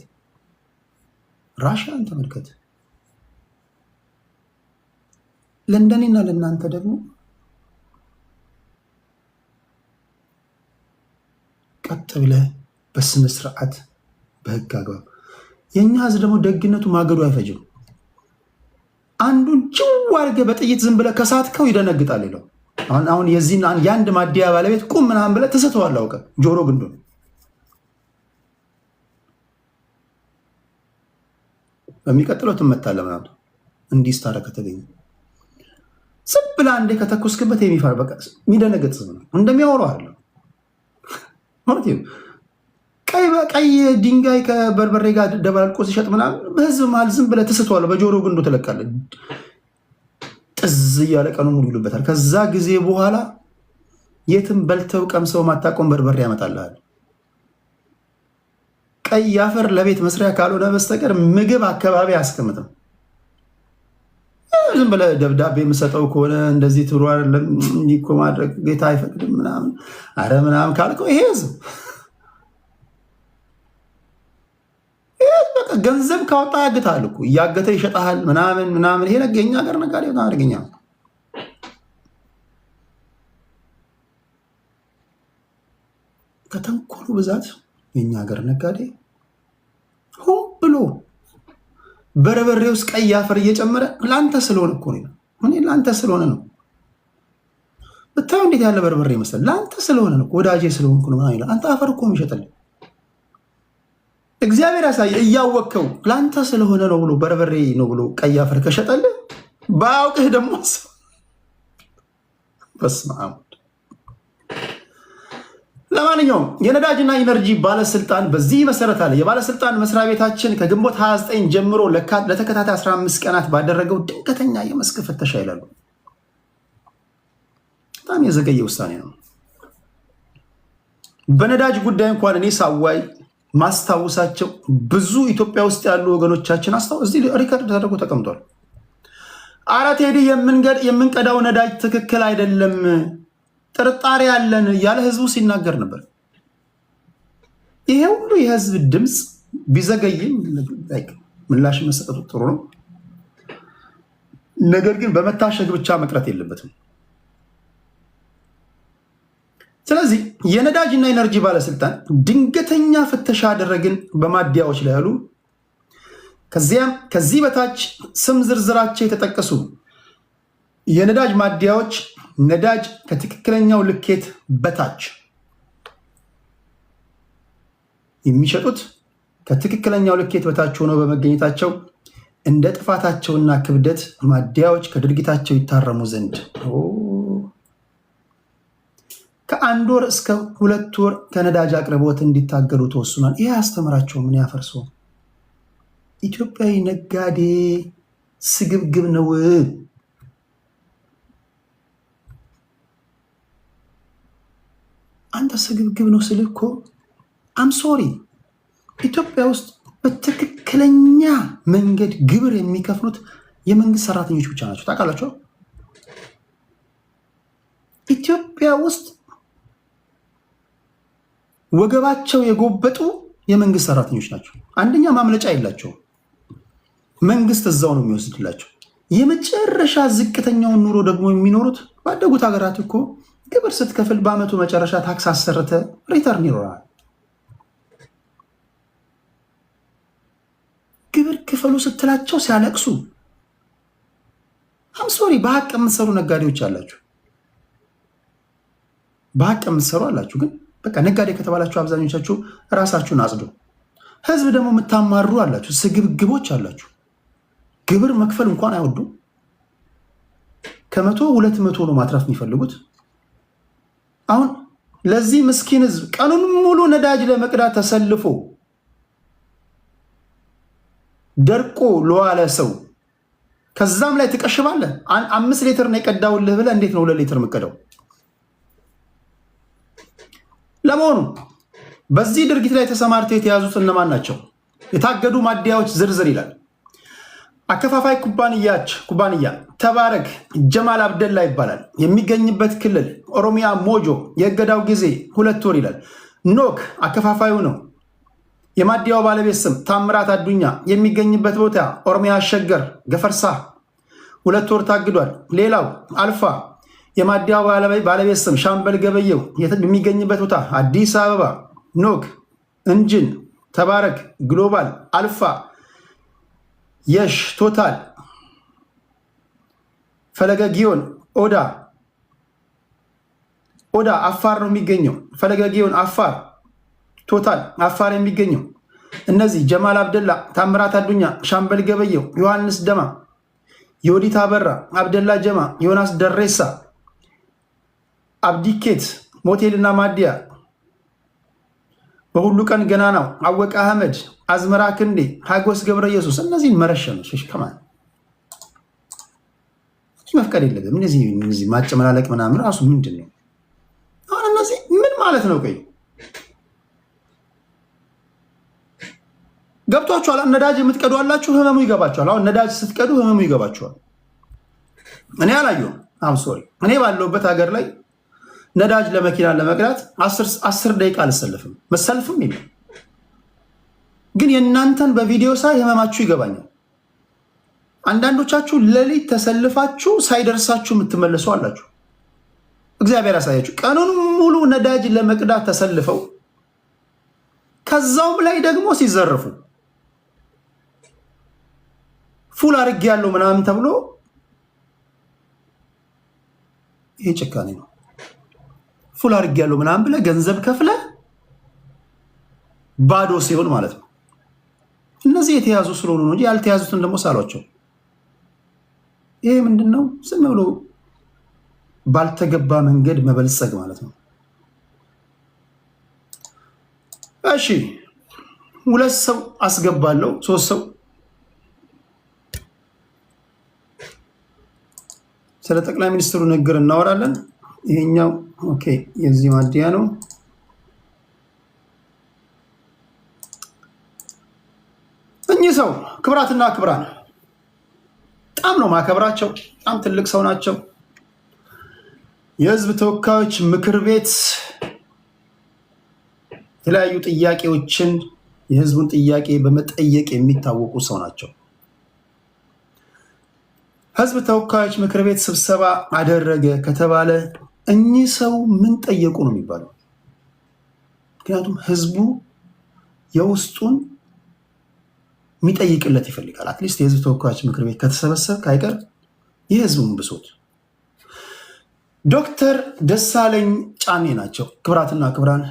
ራሽያን ተመልከት። ለእንደኔና ለእናንተ ደግሞ ቀጥ ብለህ በስነ ስርዓት በህግ አግባብ። የእኛ ህዝብ ደግሞ ደግነቱ ማገዱ አይፈጅም። አንዱን ጭው አድርገህ በጥይት ዝም ብለህ ከሳትከው ይደነግጣል። ይለው አሁን የዚህን የአንድ ማደያ ባለቤት ቁም ምናምን ብለህ ትስተዋለህ። አውቀህ ጆሮ ግንዱን በሚቀጥለው ትመታለህ ምናምን። እንዲህ ስታረግ ከተገኘ ዝም ብለህ አንዴ ከተኮስክበት የሚፈር በቃ የሚደነግጥ ህዝብ ነው። እንደሚያወራው አለ ቀይ ድንጋይ ከበርበሬ ጋር ደባልቆ ሲሸጥ ምናምን በህዝብ መሀል ዝም ብለህ ትስተዋለህ። በጆሮ ግንዱ ትለቃለህ። ጥዝ እያለ ቀኑ ሙሉ ይሉበታል። ከዛ ጊዜ በኋላ የትም በልተው ቀምሰው ማታቆም በርበሬ ያመጣልሃል። ቀይ አፈር ለቤት መስሪያ ካልሆነ በስተቀር ምግብ አካባቢ አያስቀምጥም። ዝም ብለህ ደብዳቤ የምሰጠው ከሆነ እንደዚህ ትሩ አይደለም እንዲህ እኮ ማድረግ ጌታ አይፈቅድም ምናምን አረ ምናምን ካልከው ይሄ ህዝብ በቃ ገንዘብ ካወጣ ያግታል እኮ እያገተ ይሸጣል ምናምን። ይሄ የኛ ሀገር ነጋዴ በጣም አደገኛ ነው። ከተንኮሉ ብዛት የኛ ሀገር ነጋዴ ሆን ብሎ በርበሬ ውስጥ ቀይ አፈር እየጨመረ ለአንተ ስለሆነ እኮ ነው። እኔ ለአንተ ስለሆነ ነው። ብታየው እንዴት ያለ በርበሬ ይመስላል። ለአንተ ስለሆነ ነው፣ ወዳጄ ስለሆንኩ ነው ምናምን ይላል። አንተ አፈር እኮ የሚሸጥልህ እግዚአብሔር ያሳየ እያወቅከው ለአንተ ስለሆነ ነው ብሎ በርበሬ ነው ብሎ ቀይ አፈር ከሸጠልህ ባያውቅህ ደግሞ በስመ አብ። ለማንኛውም የነዳጅና ኢነርጂ ባለስልጣን በዚህ መሰረት አለ። የባለስልጣን መስሪያ ቤታችን ከግንቦት 29 ጀምሮ ለተከታታይ 15 ቀናት ባደረገው ድንገተኛ የመስክ ፍተሻ ይላሉ። በጣም የዘገየ ውሳኔ ነው። በነዳጅ ጉዳይ እንኳን እኔ ሳዋይ ማስታወሳቸው ብዙ ኢትዮጵያ ውስጥ ያሉ ወገኖቻችን እዚህ ሪከርድ ተደርጎ ተቀምጧል። አረ ቴዲ የምንቀዳው ነዳጅ ትክክል አይደለም፣ ጥርጣሬ ያለን ያለ ህዝቡ ሲናገር ነበር። ይሄ ሁሉ የህዝብ ድምፅ ቢዘገይም ምላሽ መሰጠቱ ጥሩ ነው። ነገር ግን በመታሸግ ብቻ መቅረት የለበትም። ስለዚህ የነዳጅ እና ኢነርጂ ባለስልጣን ድንገተኛ ፍተሻ አደረግን በማደያዎች ላይ ያሉ። ከዚያም ከዚህ በታች ስም ዝርዝራቸው የተጠቀሱ የነዳጅ ማደያዎች ነዳጅ ከትክክለኛው ልኬት በታች የሚሸጡት ከትክክለኛው ልኬት በታች ሆነው በመገኘታቸው እንደ ጥፋታቸውና ክብደት ማደያዎች ከድርጊታቸው ይታረሙ ዘንድ ከ1 ወር እስከ 2 ወር ከነዳጅ አቅርቦት እንዲታገዱ ተወስኗል። ይህ አስተምራቸው ምን ያፈርሰው ኢትዮጵያዊ ነጋዴ ስግብግብ ነው። አንተ ስግብግብ ነው ስልህ እኮ አም ሶሪ ኢትዮጵያ ውስጥ በትክክለኛ መንገድ ግብር የሚከፍሉት የመንግስት ሰራተኞች ብቻ ናቸው። ታውቃላችሁ? ኢትዮጵያ ውስጥ ወገባቸው የጎበጡ የመንግስት ሰራተኞች ናቸው። አንደኛ ማምለጫ የላቸውም። መንግስት እዛው ነው የሚወስድላቸው። የመጨረሻ ዝቅተኛውን ኑሮ ደግሞ የሚኖሩት ባደጉት ሀገራት እኮ ግብር ስትከፍል በአመቱ መጨረሻ ታክስ አሰርተ ሪተርን ይኖራል። ግብር ክፈሉ ስትላቸው ሲያለቅሱ አምሶሪ በሀቅ የምትሰሩ ነጋዴዎች አላችሁ። በሀቅ የምትሰሩ አላችሁ። ግን በቃ ነጋዴ ከተባላችሁ አብዛኞቻችሁ ራሳችሁን አጽዱ። ህዝብ ደግሞ የምታማሩ አላችሁ። ስግብግቦች አላችሁ። ግብር መክፈል እንኳን አይወዱም። ከመቶ 200 ነው ማትረፍ የሚፈልጉት። አሁን ለዚህ ምስኪን ህዝብ ቀኑን ሙሉ ነዳጅ ለመቅዳት ተሰልፎ ደርቆ ለዋለ ሰው ከዛም ላይ ትቀሽባለህ። 5 ሊትር ነው የቀዳውልህ ብለህ እንዴት ነው 2 ሊትር የምትቀዳው? ለመሆኑ በዚህ ድርጊት ላይ ተሰማርተው የተያዙት እነማን ናቸው? የታገዱ ማደያዎች ዝርዝር ይላል። አከፋፋይ ኩባንያ ተባረክ ጀማል አብደላ ይባላል። የሚገኝበት ክልል ኦሮሚያ ሞጆ። የእገዳው ጊዜ 2 ወር ይላል። ኖክ አከፋፋዩ ነው። የማደያው ባለቤት ስም ታምራት አዱኛ። የሚገኝበት ቦታ ኦሮሚያ አሸገር ገፈርሳ 2 ወር ታግዷል። ሌላው አልፋ የማደያው ባለቤት ስም ሻምበል ገበየው። የሚገኝበት ቦታ አዲስ አበባ። ኖክ እንጅን ተባረክ ግሎባል አልፋ የሽ ቶታል ፈለገ ጊዮን ኦዳ አፋር ነው የሚገኘው። ፈለገ ጊዮን አፋር፣ ቶታል አፋር የሚገኘው እነዚህ ጀማል አብደላ፣ ታምራት አዱኛ፣ ሻምበል ገበየው፣ ዮሐንስ ደማ፣ የወዲት አበራ፣ አብደላ ጀማ፣ ዮናስ ደሬሳ፣ አብዲኬት ሞቴልና ማዲያ፣ በሁሉ ቀን ገና ነው፣ አወቀ አህመድ፣ አዝመራ ክንዴ፣ ሀጎስ ገብረ ኢየሱስ። እነዚህን መረሸን ከማን መፍቀድ የለብም። እነዚህ ማጨመላለቅ ምናምን ራሱ ምንድን ነው? አሁን እነዚህ ምን ማለት ነው? ቆይ ገብቷችኋል? ነዳጅ የምትቀዱ አላችሁ፣ ህመሙ ይገባችኋል። አሁን ነዳጅ ስትቀዱ ህመሙ ይገባችኋል። እኔ አላየሁም። ሶሪ እኔ ባለሁበት ሀገር ላይ ነዳጅ ለመኪና ለመቅዳት 10 ደቂቃ አልሰልፍም፣ መሰልፍም የለም። ግን የእናንተን በቪዲዮ ሳይ ህመማችሁ ይገባኛል። አንዳንዶቻችሁ ሌሊት ተሰልፋችሁ ሳይደርሳችሁ የምትመለሱ አላችሁ። እግዚአብሔር ያሳያችሁ። ቀኑን ሙሉ ነዳጅ ለመቅዳት ተሰልፈው ከዛውም ላይ ደግሞ ሲዘርፉ ፉል አድርጌ ያለው ምናምን ተብሎ ይሄ ጭካኔ ነው። ፉል አድርጌ ያለው ምናምን ብለህ ገንዘብ ከፍለ ባዶ ሲሆን ማለት ነው። እነዚህ የተያዙ ስለሆኑ ነው እንጂ ያልተያዙትን ደግሞ ሳሏቸው። ይሄ ምንድነው? ዝም ብሎ ባልተገባ መንገድ መበልጸግ ማለት ነው። እሺ 2 ሰው አስገባለሁ፣ 3 ሰው ስለ ጠቅላይ ሚኒስትሩ ንግግር እናወራለን። ይሄኛው ኦኬ የዚህ ማዲያ ነው። እኚህ ሰው ክብራትና ክብራን በጣም ነው ማከብራቸው። በጣም ትልቅ ሰው ናቸው። የህዝብ ተወካዮች ምክር ቤት የተለያዩ ጥያቄዎችን የህዝቡን ጥያቄ በመጠየቅ የሚታወቁ ሰው ናቸው። ህዝብ ተወካዮች ምክር ቤት ስብሰባ አደረገ ከተባለ እኚህ ሰው ምን ጠየቁ ነው የሚባለው። ምክንያቱም ህዝቡ የውስጡን የሚጠይቅለት ይፈልጋል። አትሊስት የህዝብ ተወካዮች ምክር ቤት ከተሰበሰበ አይቀር የህዝቡን ብሶት ዶክተር ደሳለኝ ጫኔ ናቸው። ክብራትና ክብራን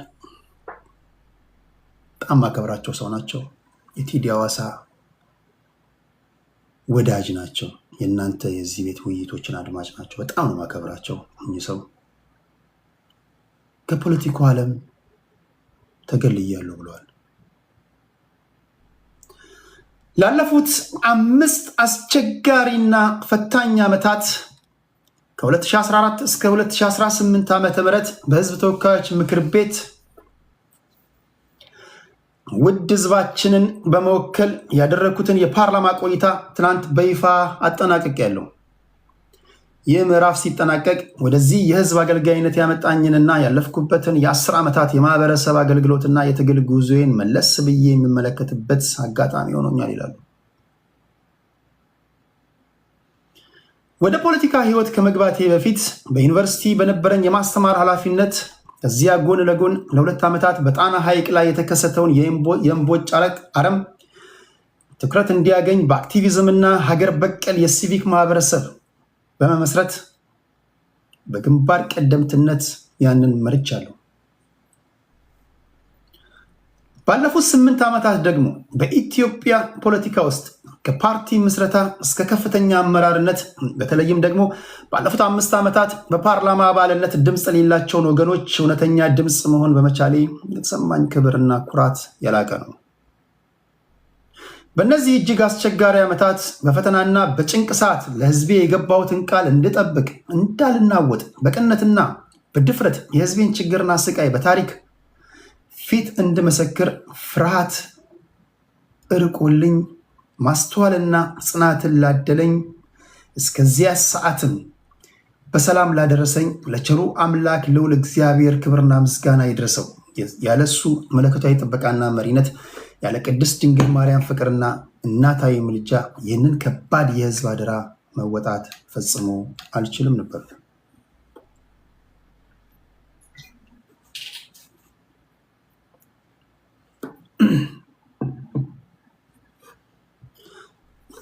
በጣም ማከብራቸው ሰው ናቸው። የቴዲ አዋሳ ወዳጅ ናቸው። የእናንተ የዚህ ቤት ውይይቶችን አድማጭ ናቸው። በጣም ነው ማከብራቸው። እኚህ ሰው ከፖለቲካው ዓለም ተገልያለሁ ብለዋል። ላለፉት 5 አስቸጋሪና ፈታኝ ዓመታት ከ2014 እስከ 2018 ዓ.ም በህዝብ ተወካዮች ምክር ቤት ውድ ህዝባችንን በመወከል ያደረኩትን የፓርላማ ቆይታ ትናንት በይፋ አጠናቅቄያለሁ። ይህ ምዕራፍ ሲጠናቀቅ ወደዚህ የህዝብ አገልጋይነት ያመጣኝንና ያለፍኩበትን የ10 ዓመታት የማህበረሰብ አገልግሎትና የትግል ጉዞዬን መለስ ብዬ የሚመለከትበት አጋጣሚ ሆኖኛል ይላሉ። ወደ ፖለቲካ ህይወት ከመግባቴ በፊት በዩኒቨርሲቲ በነበረኝ የማስተማር ኃላፊነት ከዚያ ጎን ለጎን ለ2 ዓመታት በጣና ሐይቅ ላይ የተከሰተውን የእምቦጭ አረም ትኩረት እንዲያገኝ በአክቲቪዝምና ሀገር በቀል የሲቪክ ማህበረሰብ በመመስረት በግንባር ቀደምትነት ያንን መርቻለሁ። ባለፉት 8 ዓመታት ደግሞ በኢትዮጵያ ፖለቲካ ውስጥ ከፓርቲ ምስረታ እስከ ከፍተኛ አመራርነት በተለይም ደግሞ ባለፉት 5 ዓመታት በፓርላማ አባልነት ድምፅ የሌላቸውን ወገኖች እውነተኛ ድምፅ መሆን በመቻሌ የተሰማኝ ክብርና ኩራት የላቀ ነው። በእነዚህ እጅግ አስቸጋሪ ዓመታት በፈተናና በጭንቅ ሰዓት ለህዝቤ የገባሁትን ቃል እንድጠብቅ እንዳልናወጥ በቅንነትና በድፍረት የህዝቤን ችግርና ስቃይ በታሪክ ፊት እንድመሰክር ፍርሃት እርቆልኝ ማስተዋልና ጽናትን ላደለኝ እስከዚያ ሰዓትም በሰላም ላደረሰኝ ለቸሩ አምላክ ልዑል እግዚአብሔር ክብርና ምስጋና ይድረሰው። ያለሱ መለኮታዊ ጥበቃና መሪነት ያለ ቅድስት ድንግል ማርያም ፍቅርና እናታዊ ምልጃ ይህንን ከባድ የህዝብ አደራ መወጣት ፈጽሞ አልችልም ነበር።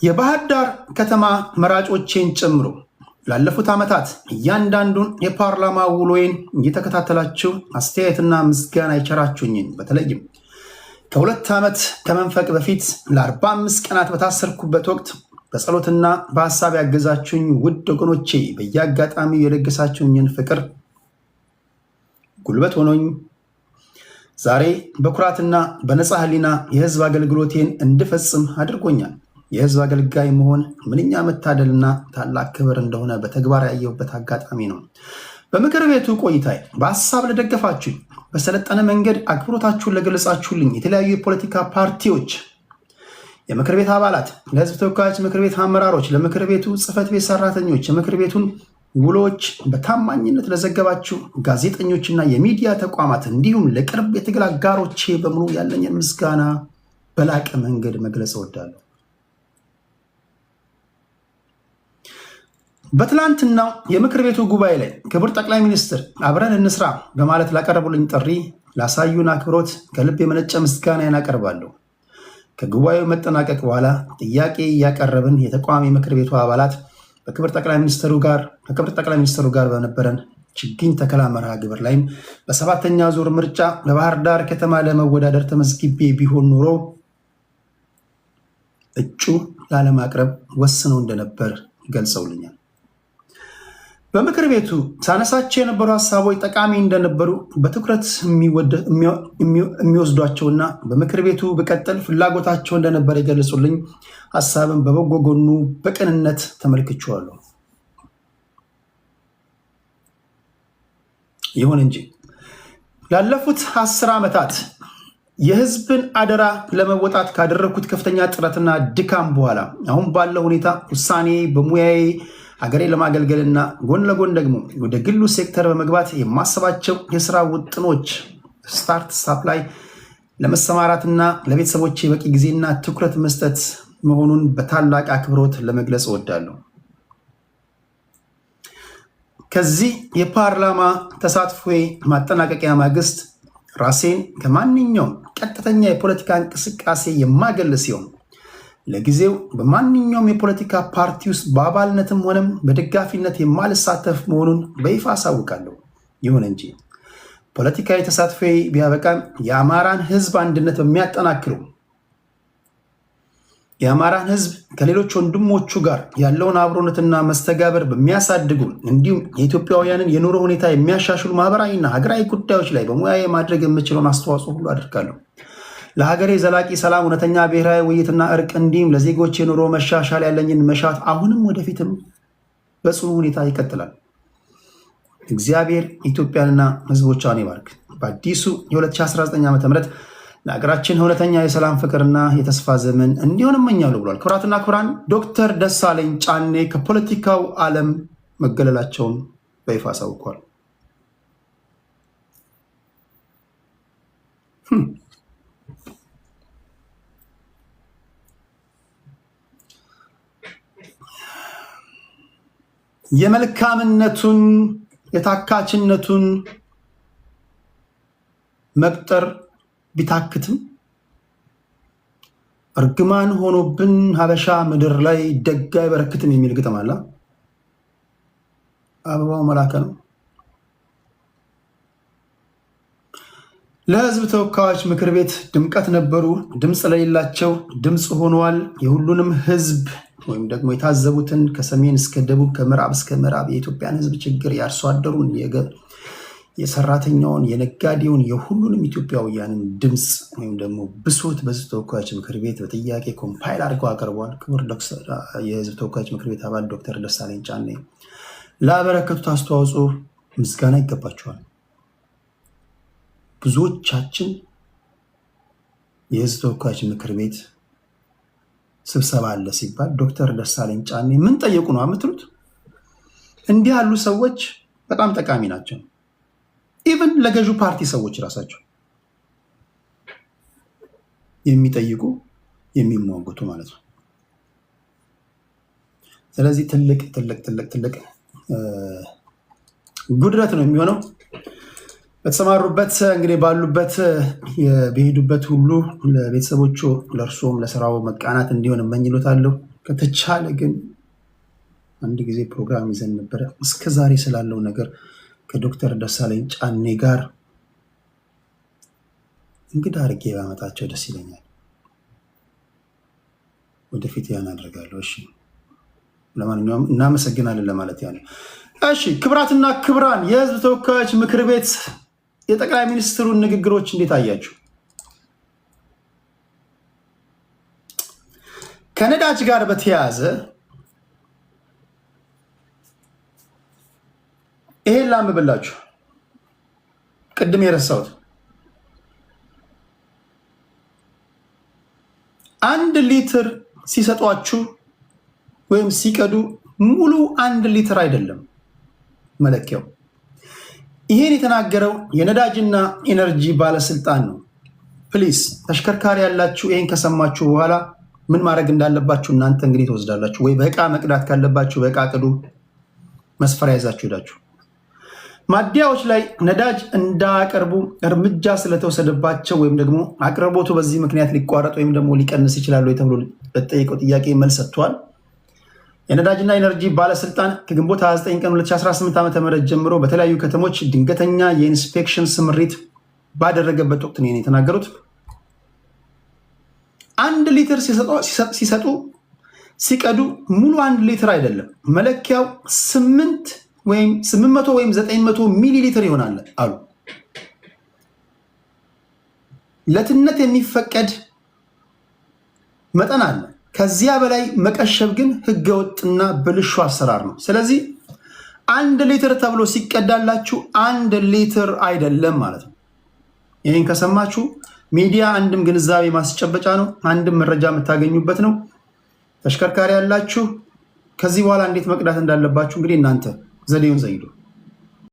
የባህር ዳር ከተማ መራጮቼን ጨምሮ ላለፉት ዓመታት እያንዳንዱን የፓርላማ ውሎዬን እየተከታተላችሁ አስተያየትና ምስጋና የቸራችሁኝን በተለይም ከ2 ዓመት ከመንፈቅ በፊት ለ45 ቀናት በታሰርኩበት ወቅት በጸሎትና በሐሳብ ያገዛችሁኝ ውድ ወገኖቼ በየአጋጣሚው የለገሳችሁኝን ፍቅር ጉልበት ሆኖኝ ዛሬ በኩራትና በነፃ ህሊና የህዝብ አገልግሎቴን እንድፈጽም አድርጎኛል። የህዝብ አገልጋይ መሆን ምንኛ መታደልና ታላቅ ክብር እንደሆነ በተግባር ያየሁበት አጋጣሚ ነው። በምክር ቤቱ ቆይታዬ በሐሳብ ለደገፋችሁኝ፣ በሰለጠነ መንገድ አክብሮታችሁን ለገለጻችሁልኝ የተለያዩ የፖለቲካ ፓርቲዎች የምክር ቤት አባላት፣ ለህዝብ ተወካዮች ምክር ቤት አመራሮች፣ ለምክር ቤቱ ጽህፈት ቤት ሰራተኞች፣ የምክር ቤቱን ውሎች በታማኝነት ለዘገባችሁ ጋዜጠኞችና የሚዲያ ተቋማት እንዲሁም ለቅርብ የትግል አጋሮቼ በሙሉ ያለኝን ምስጋና በላቀ መንገድ መግለጽ እወዳለሁ። በትላንትናው የምክር ቤቱ ጉባኤ ላይ ክቡር ጠቅላይ ሚኒስትር አብረን እንስራ በማለት ላቀረቡልኝ ጥሪ ላሳዩን አክብሮት ከልብ የመነጨ ምስጋናን አቀርባለሁ። ከጉባኤው መጠናቀቅ በኋላ ጥያቄ እያቀረብን የተቋሚ ምክር ቤቱ አባላት ከክብር ጠቅላይ ሚኒስትሩ ጋር በነበረን ችግኝ ተከላ መርሃ ግብር ላይም በ7ኛ ዙር ምርጫ በባህር ዳር ከተማ ለመወዳደር ተመዝግቤ ቢሆን ኖሮ እጩ ላለማቅረብ ወስነው እንደነበር ገልጸውልኛል። በምክር ቤቱ ሳነሳቸው የነበሩ ሀሳቦች ጠቃሚ እንደነበሩ በትኩረት የሚወስዷቸውና በምክር ቤቱ በቀጠል ፍላጎታቸው እንደነበር የገለጹልኝ ሀሳብን በበጎ ጎኑ በቅንነት ተመልክቼዋለሁ። ይሁን እንጂ ላለፉት 10 ዓመታት የህዝብን አደራ ለመወጣት ካደረኩት ከፍተኛ ጥረትና ድካም በኋላ አሁን ባለው ሁኔታ ውሳኔ በሙያዬ ሀገሬ ለማገልገልና ጎን ለጎን ደግሞ ወደ ግሉ ሴክተር በመግባት የማሰባቸው የስራ ውጥኖች ስታርት ላይ ለመሰማራትና ለቤተሰቦቼ በቂ ጊዜና ትኩረት መስጠት መሆኑን በታላቅ አክብሮት ለመግለጽ እወዳለሁ። ከዚህ የፓርላማ ተሳትፎዬ ማጠናቀቂያ ማግስት ራሴን ከማንኛውም ቀጥተኛ የፖለቲካ እንቅስቃሴ የማገል ሲሆን ለጊዜው በማንኛውም የፖለቲካ ፓርቲ ውስጥ በአባልነትም ሆነም በደጋፊነት የማልሳተፍ መሆኑን በይፋ አሳውቃለሁ። ይሁን እንጂ ፖለቲካዊ ተሳትፎዬ ቢያበቃም የአማራን ህዝብ አንድነት በሚያጠናክሩ የአማራን ህዝብ ከሌሎች ወንድሞቹ ጋር ያለውን አብሮነትና መስተጋብር በሚያሳድጉ እንዲሁም የኢትዮጵያውያንን የኑሮ ሁኔታ የሚያሻሽሉ ማህበራዊና ሀገራዊ ጉዳዮች ላይ በሙያዬ ማድረግ የምችለውን አስተዋጽኦ ሁሉ አድርጋለሁ። ለሀገሬ ዘላቂ ሰላም፣ እውነተኛ ብሔራዊ ውይይትና እርቅ እንዲሁም ለዜጎች የኑሮ መሻሻል ያለኝን መሻት አሁንም ወደፊትም በጽኑ ሁኔታ ይቀጥላል። እግዚአብሔር ኢትዮጵያንና ሕዝቦቿን ይባርክ። በአዲሱ የ2019 ዓ.ም ለሀገራችን እውነተኛ የሰላም ፍቅርና የተስፋ ዘመን እንዲሆን እመኛለሁ ብሏል። ክቡራትና ክቡራን፣ ዶክተር ደሳለኝ ጫኔ ከፖለቲካው ዓለም መገለላቸውን በይፋ አሳውቋል። የመልካምነቱን የታካችነቱን መቅጠር ቢታክትም እርግማን ሆኖብን ሀበሻ ምድር ላይ ደጋ አይበረክትም የሚል ግጥም አለ። አበባው መላከ ነው። ለሕዝብ ተወካዮች ምክር ቤት ድምቀት ነበሩ፣ ድምፅ ለሌላቸው ድምፅ ሆነዋል። የሁሉንም ሕዝብ ወይም ደግሞ የታዘቡትን ከሰሜን እስከ ደቡብ ከምዕራብ እስከ ምዕራብ የኢትዮጵያን ሕዝብ ችግር የአርሶ አደሩን፣ የሰራተኛውን፣ የነጋዴውን፣ የሁሉንም ኢትዮጵያውያንን ድምፅ ወይም ደግሞ ብሶት በሕዝብ ተወካዮች ምክር ቤት በጥያቄ ኮምፓይል አድርገው አቅርበዋል። ክቡር የሕዝብ ተወካዮች ምክር ቤት አባል ዶክተር ደሳለኝ ጫኔ ላበረከቱት አስተዋጽኦ ምስጋና ይገባቸዋል። ብዙዎቻችን የሕዝብ ተወካዮች ምክር ቤት ስብሰባ አለ ሲባል ዶክተር ደሳለኝ ጫኔ ምን ጠየቁ ነው የምትሉት? እንዲህ ያሉ ሰዎች በጣም ጠቃሚ ናቸው። ኢቭን ለገዢው ፓርቲ ሰዎች ራሳቸው የሚጠይቁ የሚሟገቱ ማለት ነው። ስለዚህ ትልቅ ጉድለት ነው የሚሆነው። በተሰማሩበት እንግዲህ ባሉበት በሄዱበት ሁሉ ለቤተሰቦቹ ለእርሶም ለስራው መቃናት እንዲሆን እመኝሎታለሁ። ከተቻለ ግን አንድ ጊዜ ፕሮግራም ይዘን ነበረ። እስከዛሬ ስላለው ነገር ከዶክተር ደሳለኝ ጫኔ ጋር እንግዳ አድርጌ ባመጣቸው ደስ ይለኛል። ወደፊት ያን አደርጋለሁ። እሺ፣ ለማንኛውም እናመሰግናለን ለማለት ያለ። እሺ፣ ክብራትና ክብራን የሕዝብ ተወካዮች ምክር ቤት የጠቅላይ ሚኒስትሩን ንግግሮች እንዴት አያችሁ? ከነዳጅ ጋር በተያያዘ ይሄን ላምብላችሁ፣ ቅድም የረሳሁት 1 ሊትር ሲሰጧችሁ ወይም ሲቀዱ ሙሉ 1 ሊትር አይደለም መለኪያው። ይሄን የተናገረው የነዳጅና ኢነርጂ ባለስልጣን ነው። ፕሊስ ተሽከርካሪ ያላችሁ ይሄን ከሰማችሁ በኋላ ምን ማድረግ እንዳለባችሁ እናንተ እንግዲህ ትወስዳላችሁ። ወይ በእቃ መቅዳት ካለባችሁ በእቃ ቅዱ፣ መስፈሪያ ይዛችሁ ሄዳችሁ። ማደያዎች ላይ ነዳጅ እንዳያቀርቡ እርምጃ ስለተወሰደባቸው ወይም ደግሞ አቅርቦቱ በዚህ ምክንያት ሊቋረጥ ወይም ደግሞ ሊቀንስ ይችላል ተብሎ ለተጠየቀው ጥያቄ መልስ ሰጥቷል። የነዳጅና ኢነርጂ ባለስልጣን ከግንቦት 29 ቀን 2018 ዓ.ም ጀምሮ በተለያዩ ከተሞች ድንገተኛ የኢንስፔክሽን ስምሪት ባደረገበት ወቅት ነው የተናገሩት። 1 ሊትር ሲሰጡ ሲቀዱ ሙሉ 1 ሊትር አይደለም መለኪያው 800 ወይም 900 ሚሊ ሊትር ይሆናል አሉ። ለትነት የሚፈቀድ መጠን አለ። ከዚያ በላይ መቀሸብ ግን ህገወጥና ብልሹ አሰራር ነው። ስለዚህ 1 ሊትር ተብሎ ሲቀዳላችሁ 1 ሊትር አይደለም ማለት ነው። ይህን ከሰማችሁ ሚዲያ አንድም ግንዛቤ ማስጨበጫ ነው፣ አንድም መረጃ የምታገኙበት ነው። ተሽከርካሪ ያላችሁ ከዚህ በኋላ እንዴት መቅዳት እንዳለባችሁ እንግዲህ እናንተ ዘዴውን ዘይዱ።